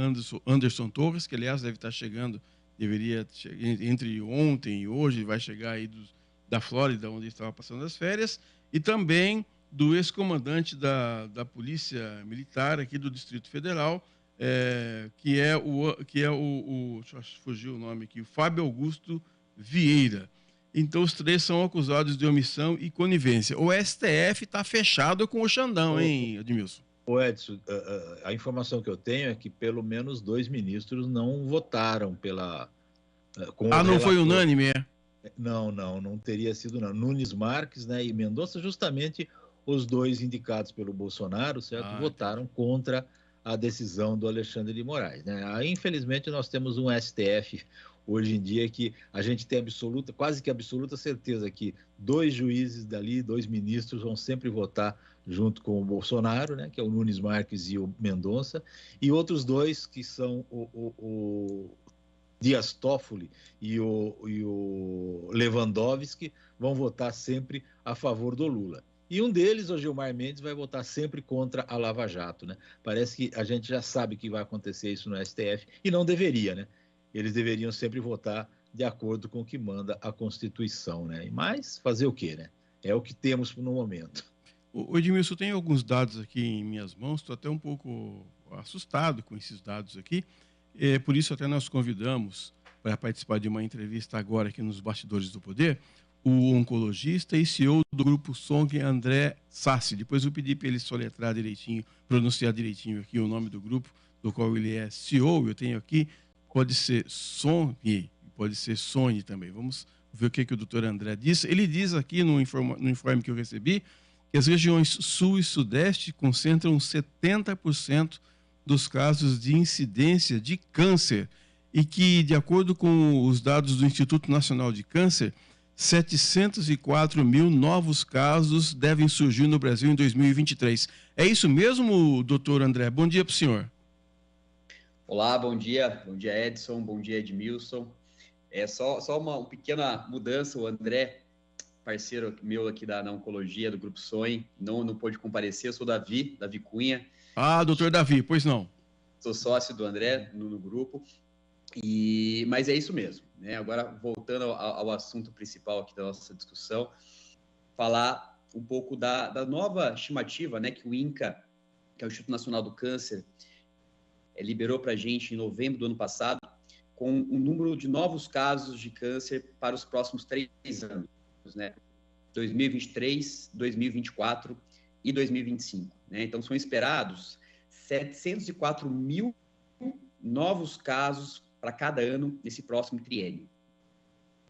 Anderson Torres, que, aliás, deve estar chegando, deveria chegar entre ontem e hoje, vai chegar aí da Flórida, onde estava passando as férias, e também do ex-comandante da Polícia Militar aqui do Distrito Federal, que é o fugiu o nome aqui, o Fábio Augusto Vieira. Então, os 3 são acusados de omissão e conivência. O STF está fechado com o Xandão, hein, Edmilson? O Edson, a informação que eu tenho é que pelo menos 2 ministros não votaram não foi unânime, é? Não teria sido, não. Nunes Marques, né, e Mendonça, justamente os 2 indicados pelo Bolsonaro, certo, votaram contra a decisão do Alexandre de Moraes, né? Aí, infelizmente, nós temos um STF hoje em dia que a gente tem quase que absoluta certeza que 2 juízes dali, 2 ministros vão sempre votar junto com o Bolsonaro, né, que é o Nunes Marques e o Mendonça, e outros 2 que são o Dias Toffoli e o Lewandowski vão votar sempre a favor do Lula. E um deles, o Gilmar Mendes, vai votar sempre contra a Lava Jato, né? Parece que a gente já sabe que vai acontecer isso no STF, e não deveria, né? Eles deveriam sempre votar de acordo com o que manda a Constituição, né? Mas fazer o quê, né? É o que temos no momento. O Edmilson, tem alguns dados aqui em minhas mãos, estou até um pouco assustado com esses dados aqui, por isso até nós convidamos para participar de uma entrevista agora aqui nos Bastidores do Poder, o oncologista e CEO do Grupo Song, André Sassi. Depois eu pedi para ele soletrar direitinho, pronunciar direitinho aqui o nome do grupo, do qual ele é CEO, eu tenho aqui. Pode ser Song, pode ser Sony também. Vamos ver o que o doutor André diz. Ele diz aqui no informe que eu recebi que as regiões Sul e Sudeste concentram 70% dos casos de incidência de câncer e que, de acordo com os dados do Instituto Nacional de Câncer, 704 mil novos casos devem surgir no Brasil em 2023. É isso mesmo, doutor André? Bom dia para o senhor. Olá, bom dia Edson, bom dia Edmilson. Só uma pequena mudança, o André, parceiro meu aqui da oncologia, do Grupo Sonho, não pôde comparecer, eu sou Davi Cunha. Ah, doutor Davi, pois não. Sou sócio do André no grupo, mas é isso mesmo, né? Agora, voltando ao assunto principal aqui da nossa discussão, falar um pouco da nova estimativa, né, que o INCA, que é o Instituto Nacional do Câncer, liberou para a gente em novembro do ano passado, com um número de novos casos de câncer para os próximos 3 anos, né? 2023, 2024 e 2025. Né? Então, são esperados 704 mil novos casos para cada ano nesse próximo triênio.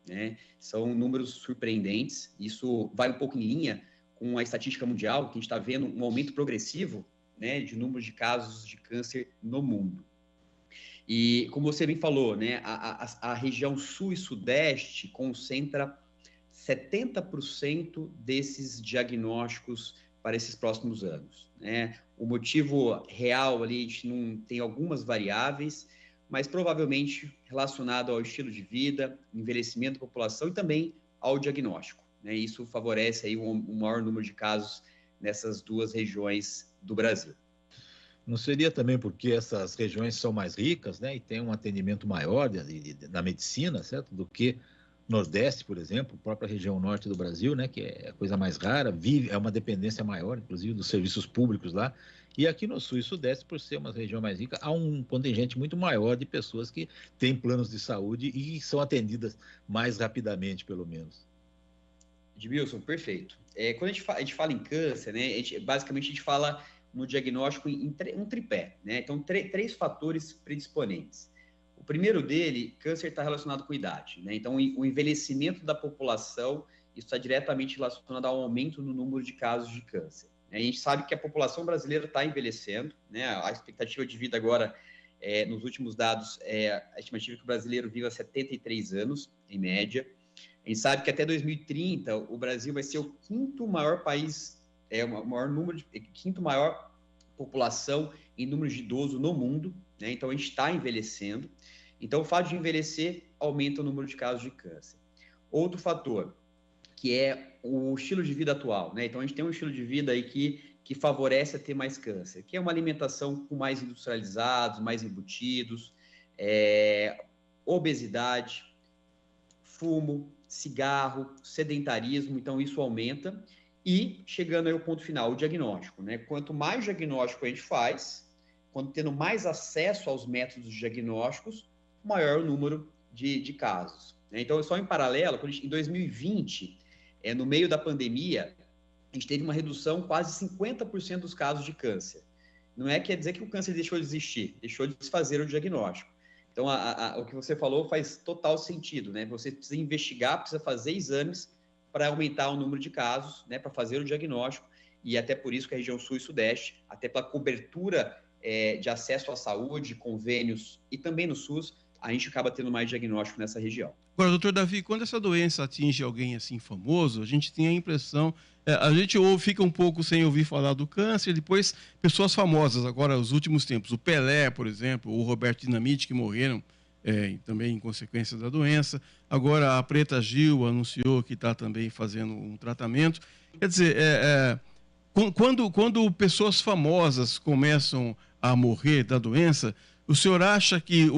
Né? São números surpreendentes. Isso vai um pouco em linha com a estatística mundial, que a gente está vendo um aumento progressivo, né, de número de casos de câncer no mundo. E, como você bem falou, né, a região sul e sudeste concentra 70% desses diagnósticos para esses próximos anos. Né? O motivo real ali, a gente não tem algumas variáveis, mas provavelmente relacionado ao estilo de vida, envelhecimento da população e também ao diagnóstico. Né? Isso favorece aí um maior número de casos nessas duas regiões do Brasil. Não seria também porque essas regiões são mais ricas, né, e tem um atendimento maior da medicina, certo? Do que Nordeste, por exemplo, a própria região norte do Brasil, né, que é a coisa mais rara, é uma dependência maior, inclusive, dos serviços públicos lá. E aqui no Sul e Sudeste, por ser uma região mais rica, há um contingente muito maior de pessoas que têm planos de saúde e são atendidas mais rapidamente, pelo menos. Edmilson, perfeito. Quando a gente fala em câncer, né, basicamente a gente fala no diagnóstico em um tripé, né? Então, três fatores predisponentes. O primeiro dele, câncer está relacionado com idade, né? Então, o envelhecimento da população está diretamente relacionado ao aumento no número de casos de câncer. A gente sabe que a população brasileira está envelhecendo, né? A expectativa de vida agora, nos últimos dados, a estimativa é que o brasileiro vive a 73 anos, em média. A gente sabe que até 2030 o Brasil vai ser o quinto maior país, quinto maior população em número de idosos no mundo, né? Então a gente está envelhecendo. Então o fato de envelhecer aumenta o número de casos de câncer. Outro fator, que é o estilo de vida atual, né? Então a gente tem um estilo de vida aí que favorece a ter mais câncer, que é uma alimentação com mais industrializados, mais embutidos, obesidade, fumo, cigarro, sedentarismo, então isso aumenta. E chegando aí ao ponto final, o diagnóstico, né? Quanto mais diagnóstico a gente faz, quando tendo mais acesso aos métodos diagnósticos, maior o número de casos. Né? Então, só em paralelo, em 2020, no meio da pandemia, a gente teve uma redução quase 50% dos casos de câncer. Não quer dizer que o câncer deixou de existir, deixou de se fazer o diagnóstico. Então, o que você falou faz total sentido, né? Você precisa investigar, precisa fazer exames para aumentar o número de casos, né, para fazer o diagnóstico, e até por isso que a região sul e sudeste, até pela cobertura de acesso à saúde, convênios e também no SUS, a gente acaba tendo mais diagnóstico nessa região. Agora, doutor Davi, quando essa doença atinge alguém assim famoso, a gente tem a impressão, a gente fica um pouco sem ouvir falar do câncer, depois pessoas famosas, agora os últimos tempos, o Pelé, por exemplo, o Roberto Dinamite, que morreram também em consequência da doença. Agora a Preta Gil anunciou que está também fazendo um tratamento. Quer dizer, quando pessoas famosas começam a morrer da doença, o senhor acha que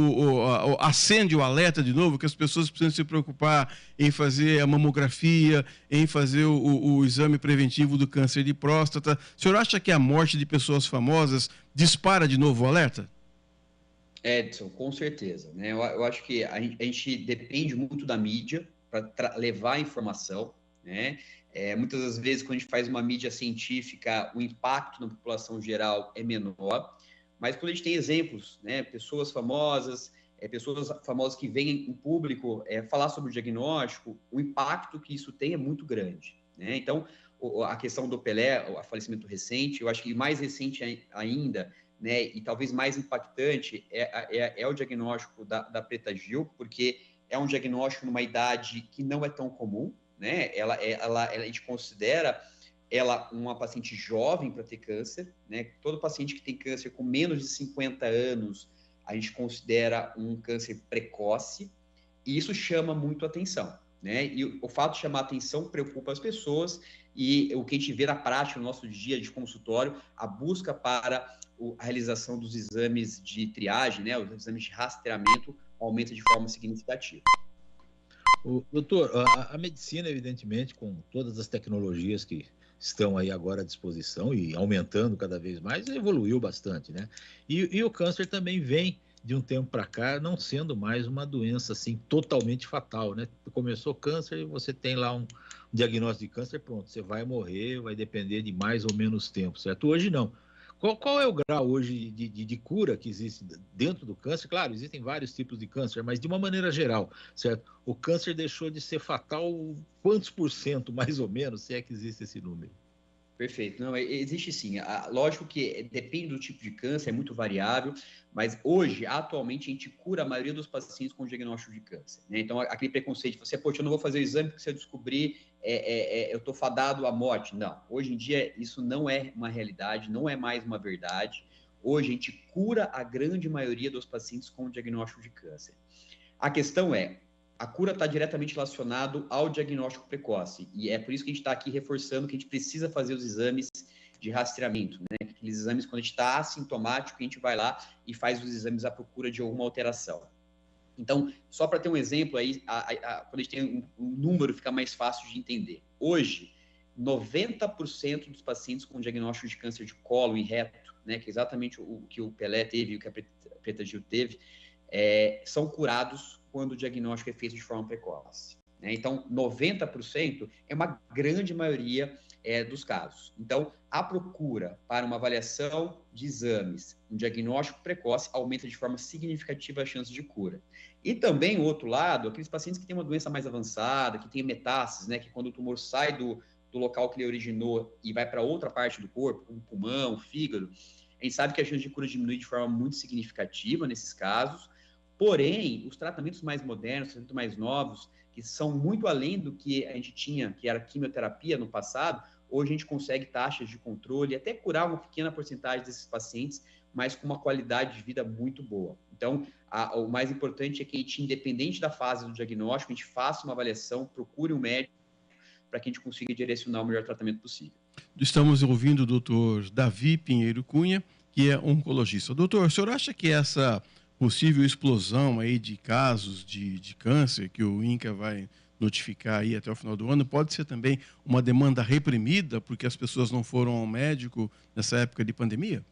acende o alerta de novo, que as pessoas precisam se preocupar em fazer a mamografia, em fazer o exame preventivo do câncer de próstata? O senhor acha que a morte de pessoas famosas dispara de novo o alerta? Edson, com certeza. Né? Eu acho que a gente depende muito da mídia para levar a informação. Né? Muitas das vezes, quando a gente faz uma mídia científica, o impacto na população geral é menor. Mas quando a gente tem exemplos, né, pessoas famosas que vêm em público falar sobre o diagnóstico, o impacto que isso tem é muito grande. Né? Então, a questão do Pelé, o falecimento recente, eu acho que mais recente ainda, né, e talvez mais impactante, é o diagnóstico da Preta Gil, porque é um diagnóstico numa idade que não é tão comum. Né? A gente considera ela uma paciente jovem para ter câncer, né? Todo paciente que tem câncer com menos de 50 anos, a gente considera um câncer precoce, e isso chama muito atenção, né? E o fato de chamar atenção preocupa as pessoas, e o que a gente vê na prática, no nosso dia de consultório, a busca para a realização dos exames de triagem, né? Os exames de rastreamento aumenta de forma significativa. Doutor, a medicina, evidentemente, com todas as tecnologias que estão aí agora à disposição e aumentando cada vez mais, evoluiu bastante, né? E o câncer também vem, de um tempo para cá, não sendo mais uma doença assim totalmente fatal, né? Começou câncer e você tem lá um diagnóstico de câncer, pronto, você vai morrer, vai depender de mais ou menos tempo, certo? Hoje não. Qual é o grau hoje de cura que existe dentro do câncer? Claro, existem vários tipos de câncer, mas de uma maneira geral, certo? O câncer deixou de ser fatal quantos por cento, mais ou menos, se é que existe esse número? Perfeito. Não, existe sim. Lógico que depende do tipo de câncer, é muito variável, mas hoje, atualmente, a gente cura a maioria dos pacientes com diagnóstico de câncer, né? Então, aquele preconceito de você, poxa, eu não vou fazer o exame porque se eu descobrir, eu estou fadado à morte. Não, hoje em dia isso não é uma realidade, não é mais uma verdade. Hoje a gente cura a grande maioria dos pacientes com diagnóstico de câncer. A questão é, a cura está diretamente relacionada ao diagnóstico precoce, e é por isso que a gente está aqui reforçando que a gente precisa fazer os exames de rastreamento, né? Aqueles exames quando a gente está assintomático, a gente vai lá e faz os exames à procura de alguma alteração. Então, só para ter um exemplo aí, quando a gente tem um número, fica mais fácil de entender. Hoje, 90% dos pacientes com diagnóstico de câncer de colo e reto, né, que é exatamente o que o Pelé teve e o que a Preta Gil teve, são curados quando o diagnóstico é feito de forma precoce, né? Então, 90% é uma grande maioria dos casos. Então, a procura para uma avaliação de exames, um diagnóstico precoce, aumenta de forma significativa a chance de cura. E também, o outro lado, aqueles pacientes que têm uma doença mais avançada, que têm metástases, né, que quando o tumor sai do local que ele originou e vai para outra parte do corpo, como o pulmão, o fígado, a gente sabe que a chance de cura diminui de forma muito significativa nesses casos. Porém, os tratamentos mais modernos, tratamentos mais novos, que são muito além do que a gente tinha, que era quimioterapia no passado, hoje a gente consegue taxas de controle, até curar uma pequena porcentagem desses pacientes, mas com uma qualidade de vida muito boa. Então, o mais importante é que a gente, independente da fase do diagnóstico, a gente faça uma avaliação, procure um médico, para que a gente consiga direcionar o melhor tratamento possível. Estamos ouvindo o doutor Davi Pinheiro Cunha, que é oncologista. Doutor, o senhor acha que essa possível explosão aí de casos de câncer que o INCA vai notificar aí até o final do ano pode ser também uma demanda reprimida porque as pessoas não foram ao médico nessa época de pandemia?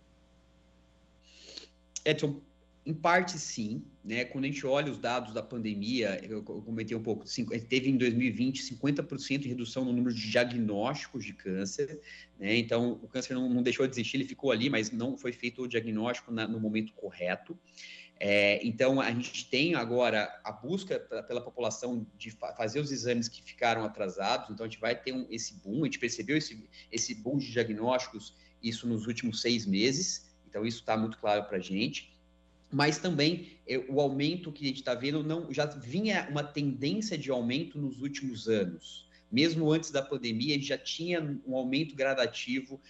Edson, em parte sim, né? Quando a gente olha os dados da pandemia, eu comentei um pouco, teve em 2020 50% de redução no número de diagnósticos de câncer, né? Então, o câncer não deixou de existir, ele ficou ali, mas não foi feito o diagnóstico no momento correto. Então, a gente tem agora a busca pela população de fazer os exames que ficaram atrasados, então a gente vai ter esse boom, a gente percebeu esse boom de diagnósticos, isso nos últimos 6 meses, então isso está muito claro para a gente, mas também o aumento que a gente está vendo, já vinha uma tendência de aumento nos últimos anos, mesmo antes da pandemia, a gente já tinha um aumento gradativo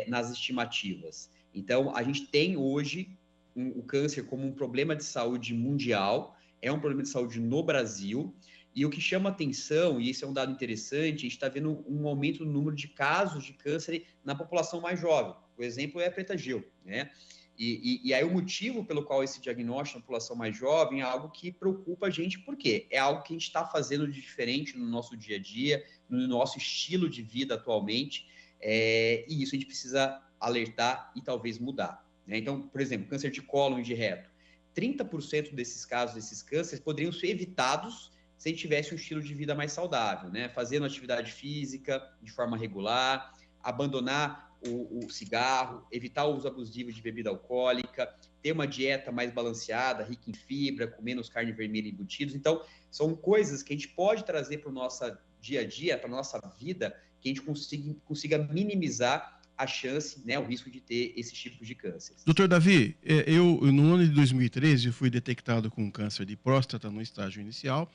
nas estimativas. Então, a gente tem hoje o câncer como um problema de saúde mundial, é um problema de saúde no Brasil, e o que chama atenção, e esse é um dado interessante, a gente está vendo um aumento no número de casos de câncer na população mais jovem. O exemplo é a Preta Gil, né? E aí o motivo pelo qual esse diagnóstico na população mais jovem é algo que preocupa a gente, por quê? É algo que a gente está fazendo de diferente no nosso dia a dia, no nosso estilo de vida atualmente, e isso a gente precisa alertar e talvez mudar. Então, por exemplo, câncer de cólon e de reto. 30% desses casos, desses cânceres, poderiam ser evitados se a gente tivesse um estilo de vida mais saudável, né? Fazendo atividade física de forma regular, abandonar o cigarro, evitar o uso abusivo de bebida alcoólica, ter uma dieta mais balanceada, rica em fibra, com menos carne vermelha e embutidos. Então, são coisas que a gente pode trazer para o nosso dia a dia, para a nossa vida, que a gente consiga minimizar a chance, né, o risco de ter esses tipos de câncer. Doutor Davi, eu no ano de 2013 fui detectado com câncer de próstata no estágio inicial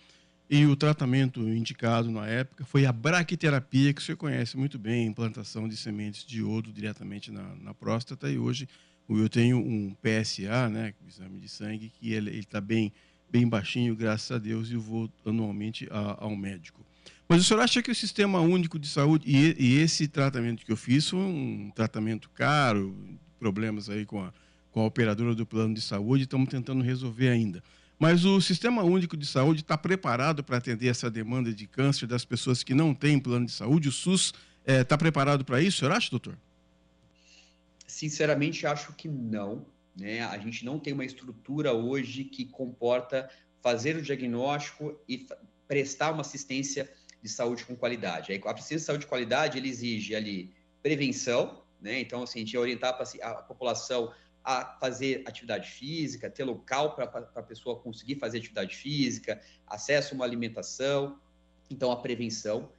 e o tratamento indicado na época foi a braquiterapia, que o senhor conhece muito bem, implantação de sementes de iodo diretamente na próstata, e hoje eu tenho um PSA, né, exame de sangue, que ele está bem baixinho, graças a Deus, e eu vou anualmente ao médico. Mas o senhor acha que o Sistema Único de Saúde e esse tratamento que eu fiz foi um tratamento caro, problemas aí com a operadora do plano de saúde, estamos tentando resolver ainda. Mas o Sistema Único de Saúde está preparado para atender essa demanda de câncer das pessoas que não têm plano de saúde? O SUS está preparado para isso, o senhor acha, doutor? Sinceramente, acho que não, né? A gente não tem uma estrutura hoje que comporta fazer o diagnóstico e prestar uma assistência de saúde com qualidade. A assistência de saúde de qualidade, ele exige ali prevenção, né? Então, assim, a gente ia orientar a população a fazer atividade física, ter local para a pessoa conseguir fazer atividade física, acesso a uma alimentação, então a prevenção.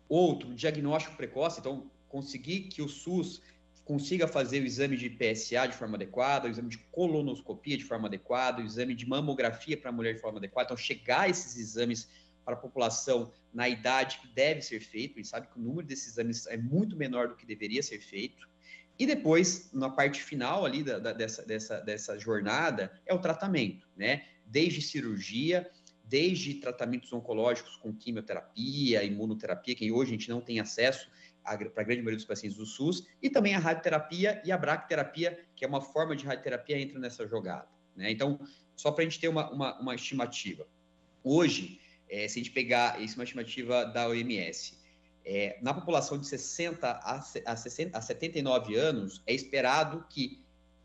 Outro, diagnóstico precoce, então conseguir que o SUS consiga fazer o exame de PSA de forma adequada, o exame de colonoscopia de forma adequada, o exame de mamografia para a mulher de forma adequada, então chegar a esses exames para a população na idade que deve ser feito, a gente sabe que o número desses exames é muito menor do que deveria ser feito. E depois, na parte final ali dessa jornada, é o tratamento, né? Desde cirurgia, desde tratamentos oncológicos com quimioterapia, imunoterapia, que hoje a gente não tem acesso para a grande maioria dos pacientes do SUS, e também a radioterapia e a bracterapia, que é uma forma de radioterapia, entra nessa jogada, né? Então, só para a gente ter uma estimativa. Hoje, se a gente pegar isso, uma estimativa da OMS, na população de 60 a 79 anos, é esperado que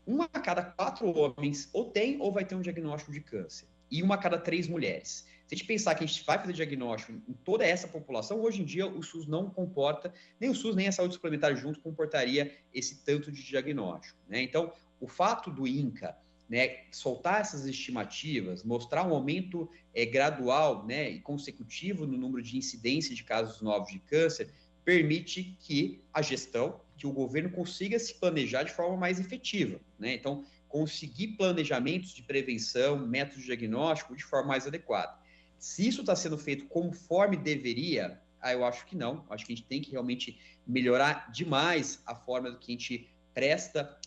1 a cada 4 homens ou tem ou vai ter um diagnóstico de câncer, e 1 a cada 3 mulheres. Se a gente pensar que a gente vai fazer diagnóstico em toda essa população, hoje em dia o SUS não comporta, nem o SUS nem a saúde suplementar junto comportaria esse tanto de diagnóstico, né? Então, o fato do INCA, né, soltar essas estimativas, mostrar um aumento gradual, né, e consecutivo no número de incidência de casos novos de câncer, permite que a gestão, que o governo consiga se planejar de forma mais efetiva, né? Então, conseguir planejamentos de prevenção, métodos de diagnóstico de forma mais adequada. Se isso está sendo feito conforme deveria, eu acho que não. Acho que a gente tem que realmente melhorar demais a forma que a gente presta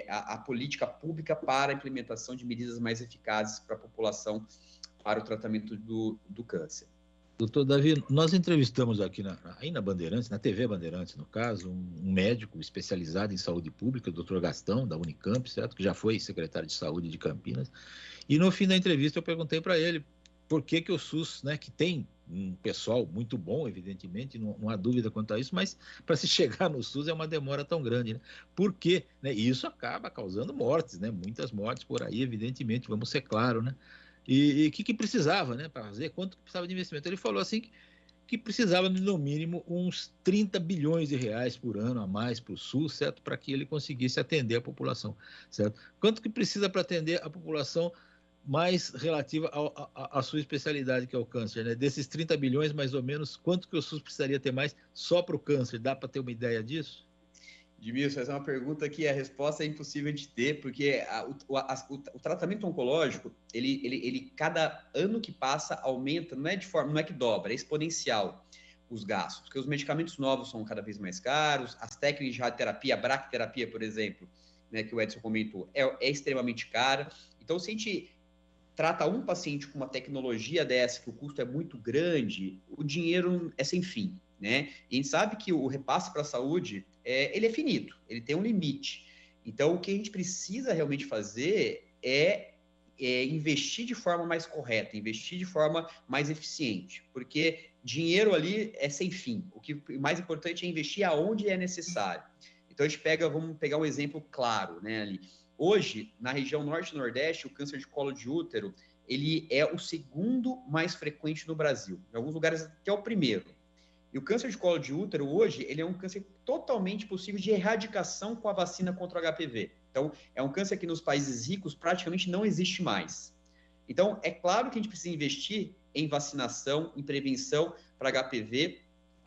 a política pública para a implementação de medidas mais eficazes para a população, para o tratamento do câncer. Doutor Davi, nós entrevistamos aqui na Bandeirantes, na TV Bandeirantes, no caso, um médico especializado em saúde pública, o doutor Gastão, da Unicamp, certo? Que já foi secretário de saúde de Campinas. E no fim da entrevista eu perguntei para ele por que o SUS, né, que tem um pessoal muito bom, evidentemente, não há dúvida quanto a isso, mas para se chegar no SUS é uma demora tão grande, né? Por quê? Né? E isso acaba causando mortes, né? Muitas mortes por aí, evidentemente, vamos ser claros, né? E o que precisava, né, para fazer? Quanto que precisava de investimento? Ele falou assim que precisava, no mínimo, uns 30 bilhões de reais por ano a mais para o SUS, certo? Para que ele conseguisse atender a população, certo? Quanto que precisa para atender a população mais relativa à sua especialidade, que é o câncer, né? Desses 30 bilhões, mais ou menos, quanto que o SUS precisaria ter mais só para o câncer? Dá para ter uma ideia disso? Edmilson, essa é uma pergunta que a resposta é impossível de ter, porque o tratamento oncológico, ele cada ano que passa aumenta, não é que dobra, é exponencial os gastos, porque os medicamentos novos são cada vez mais caros, as técnicas de radioterapia, a bracterapia, por exemplo, né, que o Edson comentou, é extremamente cara. Então, se a gente trata um paciente com uma tecnologia dessa, que o custo é muito grande, o dinheiro é sem fim, né? E a gente sabe que o repasse para a saúde, ele é finito, ele tem um limite. Então, o que a gente precisa realmente fazer é investir de forma mais correta, investir de forma mais eficiente, porque dinheiro ali é sem fim. O mais importante é investir aonde é necessário. Então, vamos pegar um exemplo claro, né, ali. Hoje, na região norte e nordeste, o câncer de colo de útero, ele é o segundo mais frequente no Brasil. Em alguns lugares, até o primeiro. E o câncer de colo de útero, hoje, ele é um câncer totalmente possível de erradicação com a vacina contra o HPV. Então, é um câncer que nos países ricos praticamente não existe mais. Então, é claro que a gente precisa investir em vacinação, em prevenção para HPV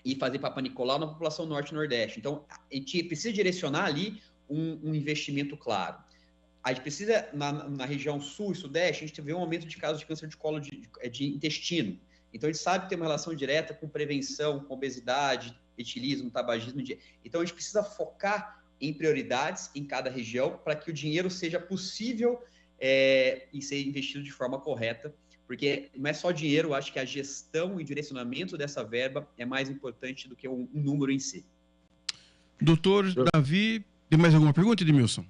e fazer Papa Nicolau na população norte e nordeste. Então, a gente precisa direcionar ali um investimento claro. A gente precisa, na região sul e sudeste, a gente vê um aumento de casos de câncer de colo de intestino. Então, a gente sabe que tem uma relação direta com prevenção, com obesidade, etilismo, tabagismo. Então, a gente precisa focar em prioridades em cada região para que o dinheiro seja possível e ser investido de forma correta, porque não é só dinheiro, eu acho que a gestão e direcionamento dessa verba é mais importante do que um número em si. Doutor Davi, tem mais alguma pergunta, Edmilson?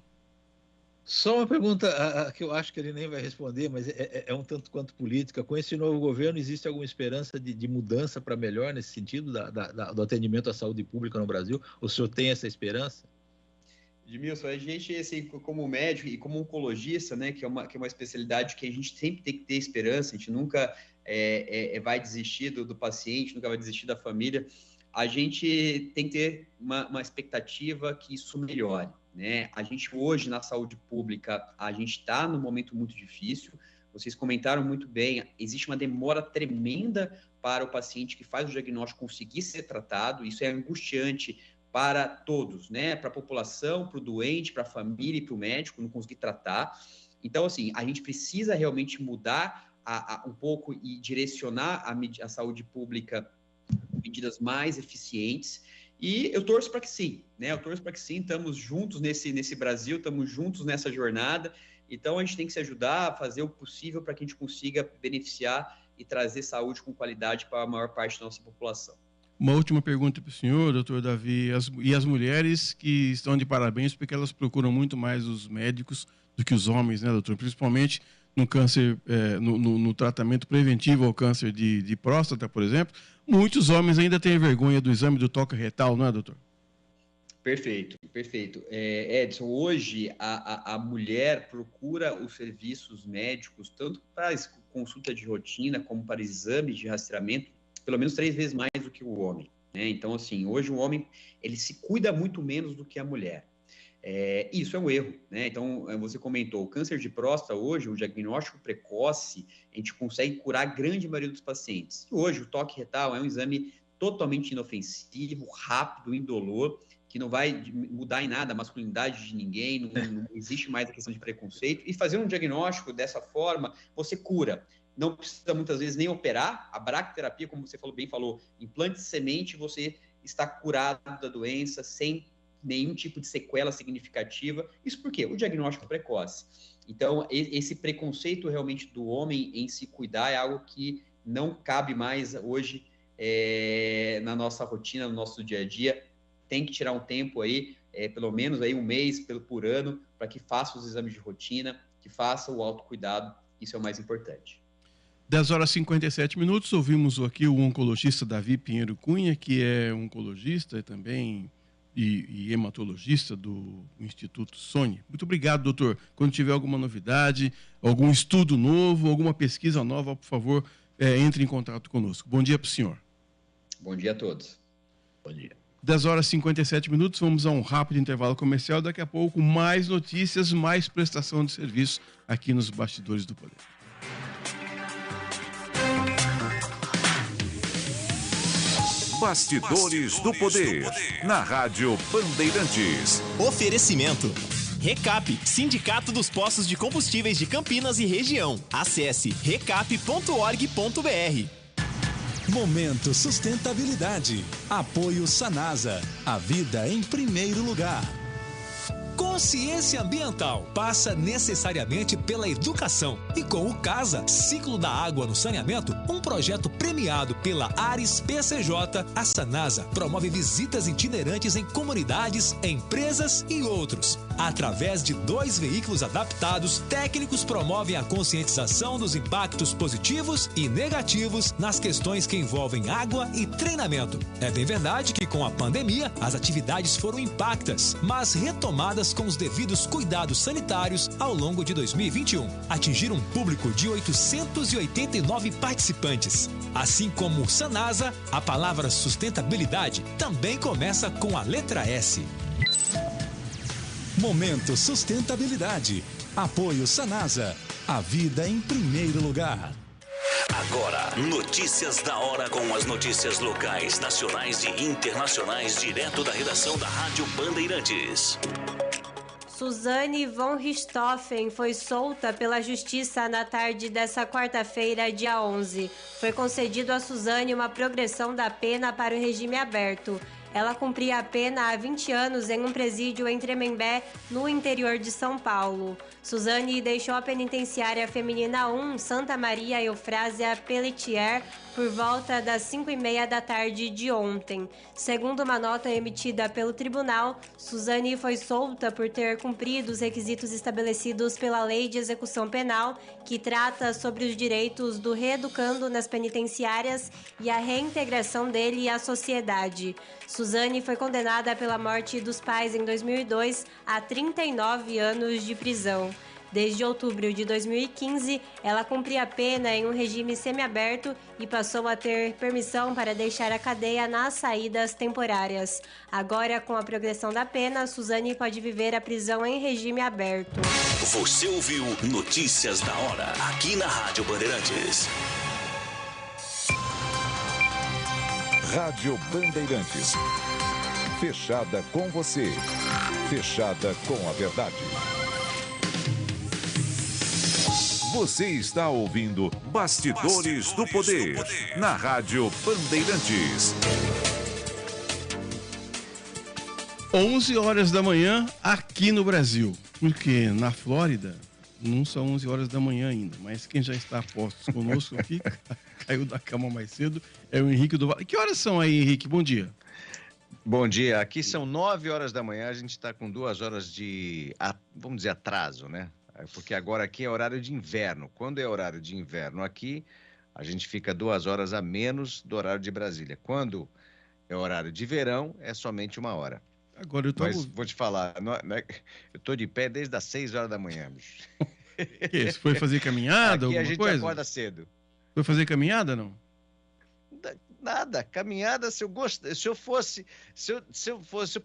Só uma pergunta que eu acho que ele nem vai responder, mas é um tanto quanto política. Com esse novo governo, existe alguma esperança de mudança para melhor nesse sentido do atendimento à saúde pública no Brasil? O senhor tem essa esperança? Edmilson, a gente, assim, como médico e como oncologista, né, que é uma especialidade que a gente sempre tem que ter esperança, a gente nunca vai desistir do paciente, nunca vai desistir da família. a gente tem que ter uma expectativa que isso melhore, né? A gente hoje, na saúde pública, a gente está num momento muito difícil. Vocês comentaram muito bem, existe uma demora tremenda para o paciente que faz o diagnóstico conseguir ser tratado. Isso é angustiante para todos, né? Para a população, para o doente, para a família e para o médico não conseguir tratar. Então, assim, a gente precisa realmente mudar um pouco e direcionar a saúde pública medidas mais eficientes, e eu torço para que sim, né? Eu torço para que sim, estamos juntos nesse Brasil, estamos juntos nessa jornada, então a gente tem que se ajudar a fazer o possível para que a gente consiga beneficiar e trazer saúde com qualidade para a maior parte da nossa população. Uma última pergunta para o senhor, doutor Davi, e as mulheres que estão de parabéns porque elas procuram muito mais os médicos do que os homens, né, doutor? Principalmente no câncer, no tratamento preventivo ao câncer de próstata, por exemplo. Muitos homens ainda têm vergonha do exame do toque retal, não é, doutor? Perfeito. Edson, hoje a mulher procura os serviços médicos, tanto para consulta de rotina, como para exames de rastreamento, pelo menos 3 vezes mais do que o homem, né? Então, assim, hoje o homem, ele se cuida muito menos do que a mulher. Isso é um erro, né? Então, você comentou, o câncer de próstata hoje, o diagnóstico precoce, a gente consegue curar a grande maioria dos pacientes. E hoje o toque retal é um exame totalmente inofensivo, rápido, indolor, que não vai mudar em nada a masculinidade de ninguém, não existe mais a questão de preconceito. E fazer um diagnóstico dessa forma, você cura. Não precisa muitas vezes nem operar. A bracterapia, como você falou, implante de semente, você está curado da doença sem nenhum tipo de sequela significativa. Isso por quê? O diagnóstico precoce. Então, esse preconceito realmente do homem em se cuidar é algo que não cabe mais hoje na nossa rotina, no nosso dia a dia. Tem que tirar um tempo aí, pelo menos aí 1 mês por ano, para que faça os exames de rotina, que faça o autocuidado. Isso é o mais importante. 10h57, ouvimos aqui o oncologista Davi Pinheiro Cunha, que é oncologista e também e hematologista do Instituto SONI. Muito obrigado, doutor. Quando tiver alguma novidade, algum estudo novo, alguma pesquisa nova, por favor, entre em contato conosco. Bom dia para o senhor. Bom dia a todos. Bom dia. 10h57, vamos a um rápido intervalo comercial. Daqui a pouco, mais notícias, mais prestação de serviço aqui nos Bastidores do Poder. Bastidores do Poder, na Rádio Bandeirantes. Oferecimento. Recap, Sindicato dos Postos de Combustíveis de Campinas e Região. Acesse recap.org.br. Momento Sustentabilidade. Apoio Sanasa. A vida em primeiro lugar. Consciência ambiental passa necessariamente pela educação. E com o CASA, Ciclo da Água no Saneamento, um projeto premiado pela Ares PCJ, a Sanasa promove visitas itinerantes em comunidades, empresas e outros. Através de 2 veículos adaptados, técnicos promovem a conscientização dos impactos positivos e negativos nas questões que envolvem água e treinamento. É bem verdade que com a pandemia as atividades foram impactas, mas retomadas com os devidos cuidados sanitários ao longo de 2021. Atingiram um público de 889 participantes. Assim como Sanasa, a palavra sustentabilidade também começa com a letra S. Momento Sustentabilidade. Apoio Sanasa. A vida em primeiro lugar. Agora, notícias da hora com as notícias locais, nacionais e internacionais, direto da redação da Rádio Bandeirantes. Suzane von Richthofen foi solta pela Justiça na tarde dessa quarta-feira, dia 11. Foi concedido a Suzane uma progressão da pena para o regime aberto. Ela cumpria a pena há 20 anos em um presídio em Tremembé, no interior de São Paulo. Suzane deixou a penitenciária feminina 1, Santa Maria Eufrásia Pelletier, por volta das 5h30 da tarde de ontem. Segundo uma nota emitida pelo tribunal, Suzane foi solta por ter cumprido os requisitos estabelecidos pela Lei de Execução Penal, que trata sobre os direitos do reeducando nas penitenciárias e a reintegração dele à sociedade. Suzane foi condenada pela morte dos pais em 2002 a 39 anos de prisão. Desde outubro de 2015, ela cumpria a pena em um regime semiaberto e passou a ter permissão para deixar a cadeia nas saídas temporárias. Agora, com a progressão da pena, Suzane pode viver a prisão em regime aberto. Você ouviu Notícias da Hora, aqui na Rádio Bandeirantes. Rádio Bandeirantes. Fechada com você. Fechada com a verdade. Você está ouvindo Bastidores do Poder, na Rádio Bandeirantes. 11 horas da manhã aqui no Brasil, porque na Flórida não são 11 horas da manhã ainda, mas quem já está a postos conosco aqui, caiu da cama mais cedo, é o Henrique do Vale. Que horas são aí, Henrique? Bom dia. Bom dia, aqui são 9 horas da manhã, a gente está com 2 horas de, vamos dizer, atraso, né? Porque agora aqui é horário de inverno. Quando é horário de inverno aqui, a gente fica 2 horas a menos do horário de Brasília. Quando é horário de verão, é somente 1 hora. Agora eu tô... Mas vou te falar, eu tô de pé desde as 6 horas da manhã, bicho. Que isso? Foi fazer caminhada, aqui alguma a gente coisa? acorda cedo. Foi fazer caminhada, não? Nada, caminhada, se eu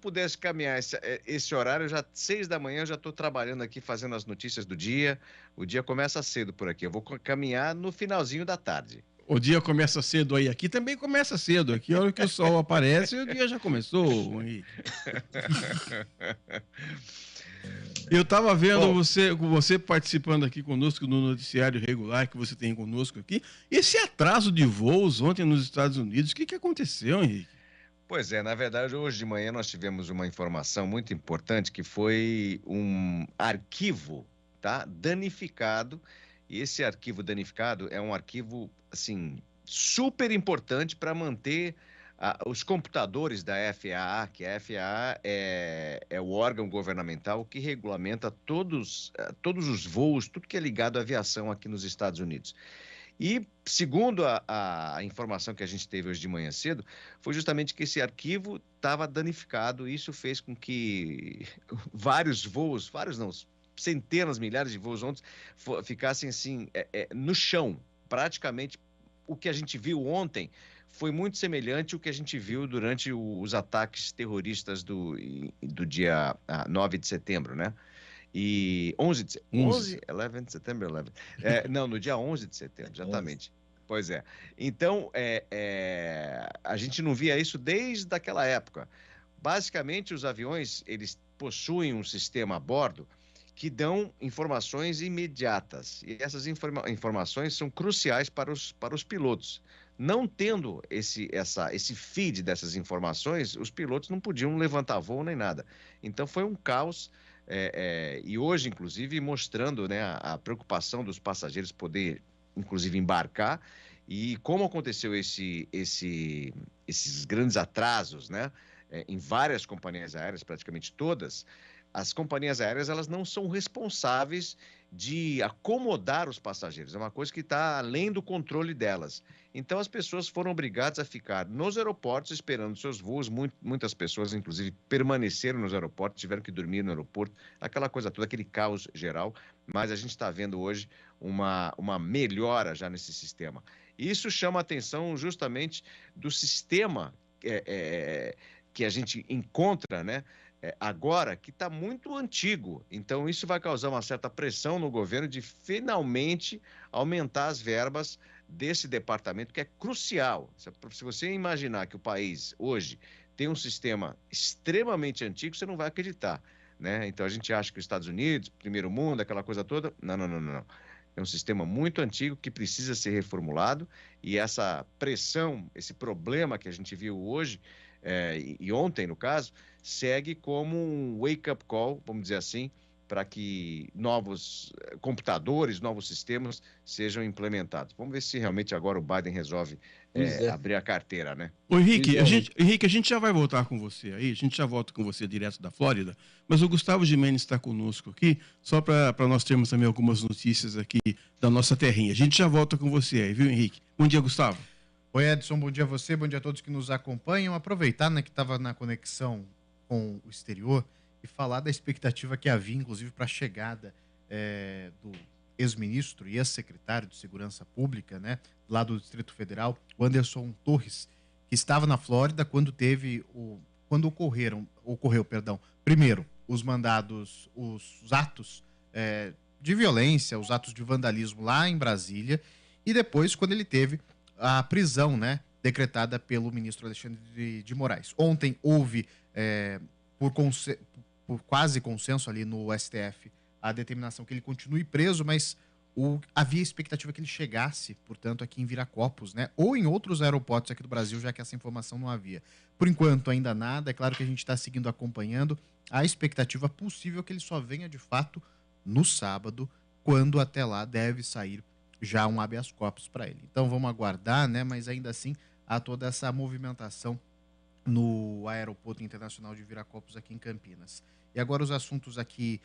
pudesse caminhar esse horário, já 6 da manhã eu já estou trabalhando aqui, fazendo as notícias do dia. O dia começa cedo por aqui. Eu vou caminhar no finalzinho da tarde. O dia começa cedo aí. Aqui também começa cedo. Aqui, a hora que o sol aparece, o dia já começou, Henrique. Eu estava vendo você participando aqui conosco no noticiário regular que você tem conosco aqui. Esse atraso de voos ontem nos Estados Unidos, o que aconteceu, Henrique? Pois é, na verdade, hoje de manhã nós tivemos uma informação muito importante que foi um arquivo, tá, danificado. E esse arquivo danificado é um arquivo, assim, super importante para manter os computadores da FAA, que a FAA é o órgão governamental que regulamenta todos os voos, tudo que é ligado à aviação aqui nos Estados Unidos. E, segundo a informação que a gente teve hoje de manhã cedo, foi justamente que esse arquivo estava danificado e isso fez com que centenas, milhares de voos ontem ficassem assim, no chão. Praticamente, o que a gente viu ontem foi muito semelhante ao que a gente viu durante os ataques terroristas do dia 9 de setembro, né? E 11 de setembro. No dia 11 de setembro, exatamente. 11. Pois é. Então, a gente não via isso desde aquela época. Basicamente, os aviões, eles possuem um sistema a bordo que dão informações imediatas. E essas informações são cruciais para os pilotos. Não tendo esse feed dessas informações, os pilotos não podiam levantar voo nem nada. Então foi um caos, e hoje, inclusive, mostrando, né, a preocupação dos passageiros poder, inclusive, embarcar. E como aconteceu esses grandes atrasos, né, em várias companhias aéreas, praticamente todas, as companhias aéreas elas não são responsáveis de acomodar os passageiros. É uma coisa que está além do controle delas. Então, as pessoas foram obrigadas a ficar nos aeroportos esperando seus voos. Muitas pessoas, inclusive, permaneceram nos aeroportos, tiveram que dormir no aeroporto, aquela coisa toda, aquele caos geral. Mas a gente está vendo hoje uma melhora já nesse sistema. E isso chama a atenção justamente do sistema que a gente encontra, né? Agora, que está muito antigo. Então, isso vai causar uma certa pressão no governo de finalmente aumentar as verbas desse departamento, que é crucial. Se você imaginar que o país hoje tem um sistema extremamente antigo, você não vai acreditar, né? Então, a gente acha que os Estados Unidos, primeiro mundo, aquela coisa toda. Não. É um sistema muito antigo que precisa ser reformulado e essa pressão, esse problema que a gente viu hoje, e ontem, no caso, segue como um wake-up call, vamos dizer assim, para que novos computadores, novos sistemas sejam implementados. Vamos ver se realmente agora o Biden resolve abrir a carteira, né? Ô, Henrique, a gente já vai voltar com você aí, a gente já volta com você direto da Flórida, mas o Gustavo Gimenez está conosco aqui, só para nós termos também algumas notícias aqui da nossa terrinha. A gente já volta com você aí, viu, Henrique? Bom dia, Gustavo. Oi, Edson, bom dia a você, bom dia a todos que nos acompanham. Aproveitar, né, que estava na conexão com o exterior e falar da expectativa que havia, inclusive, para a chegada do ex-ministro e ex-secretário de Segurança Pública, né, lá do Distrito Federal, o Anderson Torres, que estava na Flórida quando ocorreu, primeiro, os atos de violência, os atos de vandalismo lá em Brasília, e depois quando ele teve a prisão, né, decretada pelo ministro Alexandre de Moraes. Ontem houve, por quase consenso ali no STF, a determinação que ele continue preso, mas havia expectativa que ele chegasse, portanto, aqui em Viracopos, né, ou em outros aeroportos aqui do Brasil, já que essa informação não havia. Por enquanto, ainda nada. É claro que a gente está seguindo, acompanhando. A expectativa possível é que ele só venha, de fato, no sábado, quando até lá deve sair já um habeas corpus para ele. Então vamos aguardar, né? Mas ainda assim há toda essa movimentação no Aeroporto Internacional de Viracopos aqui em Campinas. E agora os assuntos aqui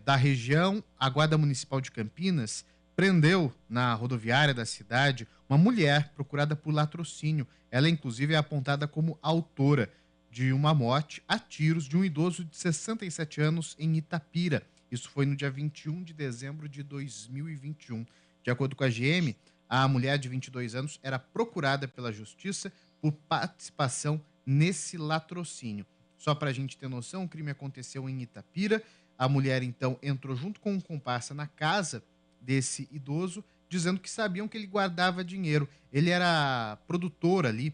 da região. A Guarda Municipal de Campinas prendeu na rodoviária da cidade uma mulher procurada por latrocínio. Ela, inclusive, é apontada como autora de uma morte a tiros de um idoso de 67 anos em Itapira. Isso foi no dia 21 de dezembro de 2021. De acordo com a GM, a mulher de 22 anos era procurada pela Justiça por participação nesse latrocínio. Só para a gente ter noção, o crime aconteceu em Itapira. A mulher, então, entrou junto com um comparsa na casa desse idoso, dizendo que sabiam que ele guardava dinheiro. Ele era produtor ali,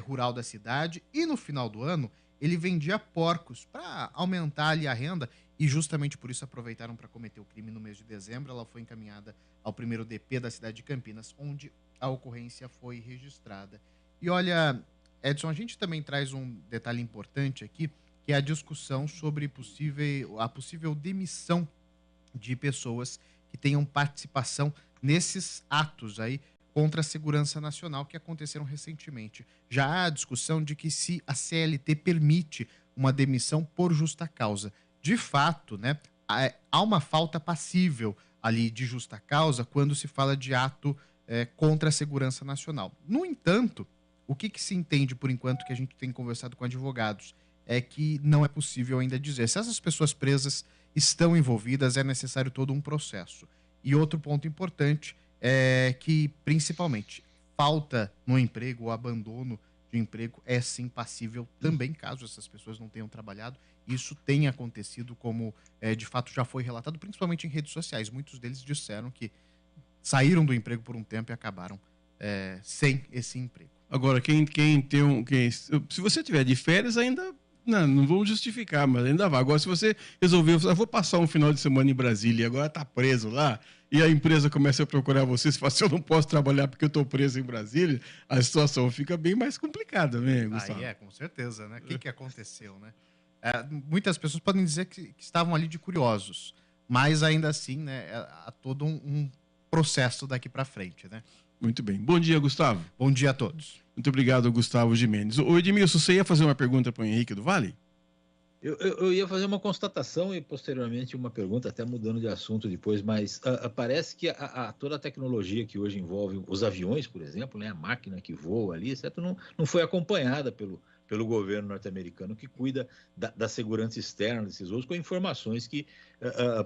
rural da cidade, e no final do ano ele vendia porcos para aumentar ali a renda, e justamente por isso aproveitaram para cometer o crime no mês de dezembro. Ela foi encaminhada ao primeiro DP da cidade de Campinas, onde a ocorrência foi registrada. E olha, Edson, a gente também traz um detalhe importante aqui, que é a discussão sobre a possível demissão de pessoas que tenham participação nesses atos aí contra a segurança nacional que aconteceram recentemente. Já há a discussão de que se a CLT permite uma demissão por justa causa. De fato, né, há uma falta passível ali de justa causa quando se fala de ato contra a segurança nacional. No entanto, o que se entende por enquanto, que a gente tem conversado com advogados, é que não é possível ainda dizer. Se essas pessoas presas estão envolvidas, é necessário todo um processo. E outro ponto importante é que, principalmente, falta no emprego, o abandono de emprego é sim passível também, caso essas pessoas não tenham trabalhado. Isso tem acontecido, como de fato já foi relatado, principalmente em redes sociais. Muitos deles disseram que saíram do emprego por um tempo e acabaram sem esse emprego. Agora, se você tiver de férias, ainda não vamos justificar, mas ainda vai. Agora, se você resolveu, vou passar um final de semana em Brasília e agora está preso lá, e a empresa começa a procurar você, se fala assim, eu não posso trabalhar porque eu estou preso em Brasília, a situação fica bem mais complicada, né, Gustavo? Com certeza, né? O que aconteceu, né? Muitas pessoas podem dizer que estavam ali de curiosos, mas ainda assim, né, há todo um processo daqui para frente, né? Muito bem. Bom dia, Gustavo. Bom dia a todos. Muito obrigado, Gustavo Gimenez. Ô, Edmilson, você ia fazer uma pergunta para o Henrique do Vale? Eu ia fazer uma constatação e, posteriormente, uma pergunta, até mudando de assunto depois, mas parece que toda a tecnologia que hoje envolve os aviões, por exemplo, né, a máquina que voa ali, certo? Não foi acompanhada pelo governo norte-americano, que cuida da segurança externa desses voos, com informações que...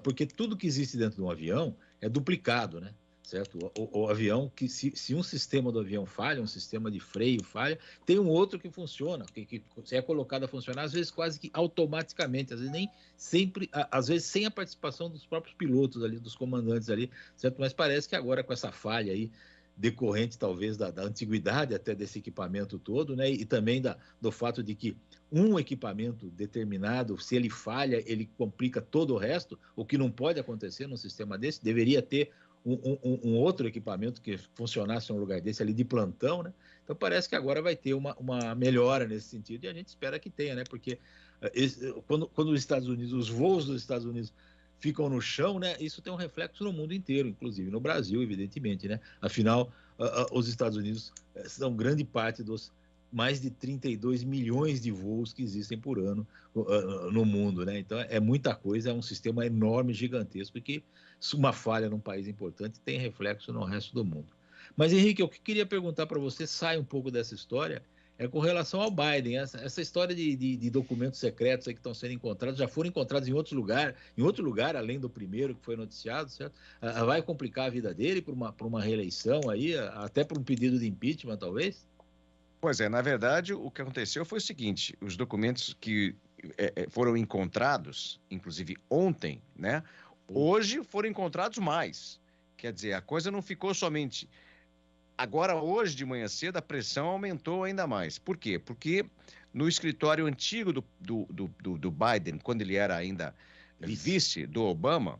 porque tudo que existe dentro de um avião é duplicado, né? Certo? O avião, que se um sistema do avião falha, um sistema de freio falha, tem um outro que funciona, que é colocado a funcionar, às vezes quase que automaticamente, às vezes nem sempre, às vezes sem a participação dos próprios pilotos ali, dos comandantes ali, certo? Mas parece que agora com essa falha aí, decorrente talvez da antiguidade até desse equipamento todo, né? E também do fato de que um equipamento determinado, se ele falha, ele complica todo o resto, o que não pode acontecer num sistema desse, deveria ter um outro equipamento que funcionasse no lugar desse ali de plantão, né? Então parece que agora vai ter uma melhora nesse sentido, e a gente espera que tenha, né? Porque quando os Estados Unidos, os voos dos Estados Unidos ficam no chão, né? Isso tem um reflexo no mundo inteiro, inclusive no Brasil, evidentemente, né? Afinal, os Estados Unidos são grande parte dos mais de 32 milhões de voos que existem por ano no mundo, né? Então é muita coisa, é um sistema enorme, gigantesco, que uma falha num país importante tem reflexo no resto do mundo. Mas, Henrique, o que eu queria perguntar para você, sai um pouco dessa história, é com relação ao Biden. Essa história de documentos secretos aí que estão sendo encontrados, já foram encontrados em outro lugar, além do primeiro que foi noticiado, certo? Vai complicar a vida dele por uma reeleição aí, até por um pedido de impeachment, talvez? Pois é, na verdade, o que aconteceu foi o seguinte, os documentos que foram encontrados, inclusive ontem, né? Hoje foram encontrados mais. Quer dizer, a coisa não ficou somente... Agora, hoje de manhã cedo, a pressão aumentou ainda mais. Por quê? Porque no escritório antigo do Biden, quando ele era ainda vice do Obama,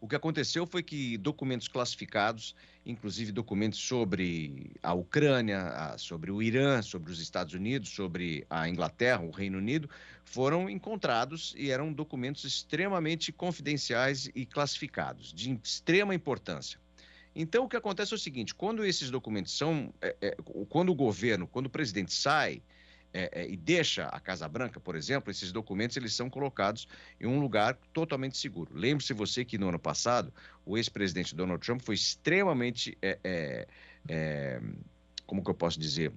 o que aconteceu foi que documentos classificados, inclusive documentos sobre a Ucrânia, sobre o Irã, sobre os Estados Unidos, sobre a Inglaterra, o Reino Unido, foram encontrados e eram documentos extremamente confidenciais e classificados, de extrema importância. Então, o que acontece é o seguinte, quando esses documentos são... quando o presidente sai e deixa a Casa Branca, por exemplo, esses documentos eles são colocados em um lugar totalmente seguro. Lembre-se você que no ano passado, o ex-presidente Donald Trump foi extremamente, como que eu posso dizer,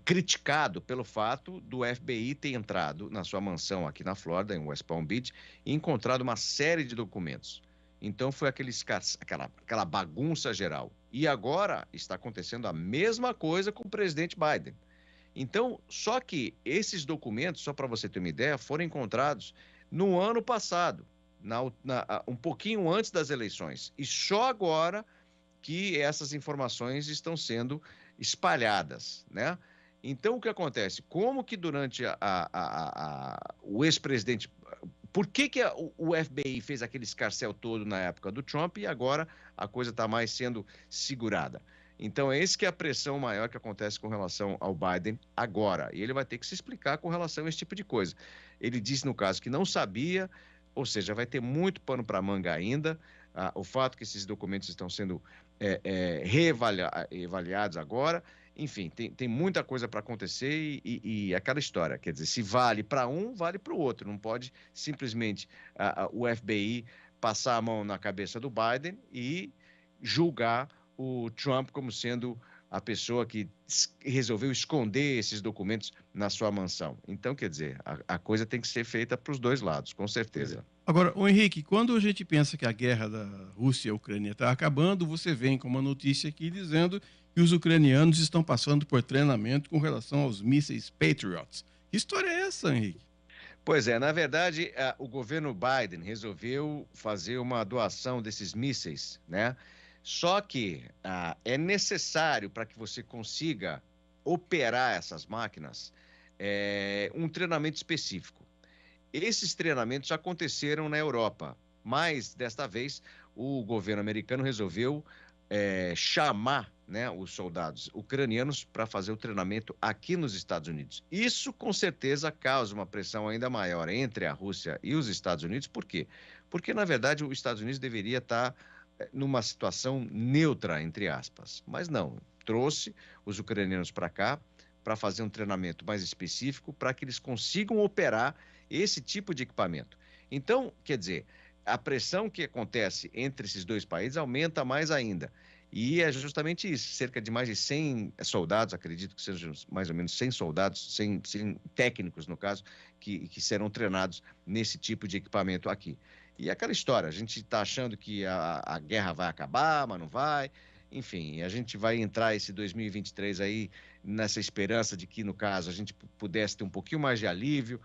criticado pelo fato do FBI ter entrado na sua mansão aqui na Flórida, em West Palm Beach, e encontrado uma série de documentos. Então foi aquela bagunça geral. E agora está acontecendo a mesma coisa com o presidente Biden. Então, só que esses documentos, só para você ter uma ideia, foram encontrados no ano passado, um pouquinho antes das eleições. E só agora que essas informações estão sendo espalhadas, né? Então, o que acontece? Como que durante o ex-presidente... Por que o FBI fez aquele escarcéu todo na época do Trump e agora a coisa está mais sendo segurada? Então, é esse que é a pressão maior que acontece com relação ao Biden agora. E ele vai ter que se explicar com relação a esse tipo de coisa. Ele disse, no caso, que não sabia, ou seja, vai ter muito pano para manga ainda. O fato que esses documentos estão sendo reavaliados agora. Enfim, tem muita coisa para acontecer e aquela história, quer dizer, se vale para um, vale para o outro. Não pode simplesmente o FBI passar a mão na cabeça do Biden e julgar o Trump como sendo a pessoa que resolveu esconder esses documentos na sua mansão. Então, quer dizer, a coisa tem que ser feita para os dois lados, com certeza. Agora, Henrique, quando a gente pensa que a guerra da Rússia e a Ucrânia está acabando, você vem com uma notícia aqui dizendo que os ucranianos estão passando por treinamento com relação aos mísseis Patriots. Que história é essa, Henrique? Pois é, na verdade, o governo Biden resolveu fazer uma doação desses mísseis, né? Só que é necessário para que você consiga operar essas máquinas um treinamento específico. Esses treinamentos aconteceram na Europa, mas desta vez o governo americano resolveu chamar, né, os soldados ucranianos para fazer o treinamento aqui nos Estados Unidos. Isso com certeza causa uma pressão ainda maior entre a Rússia e os Estados Unidos. Por quê? Porque na verdade os Estados Unidos deveria estar numa situação neutra, entre aspas, mas não, trouxe os ucranianos para cá para fazer um treinamento mais específico para que eles consigam operar esse tipo de equipamento. Então, quer dizer, a pressão que acontece entre esses dois países aumenta mais ainda. E é justamente isso, cerca de mais de 100 soldados, acredito que sejam mais ou menos 100 soldados, 100 técnicos, no caso, que serão treinados nesse tipo de equipamento aqui. E aquela história, a gente está achando que a guerra vai acabar, mas não vai. Enfim, a gente vai entrar esse 2023 aí nessa esperança de que, no caso, a gente pudesse ter um pouquinho mais de alívio.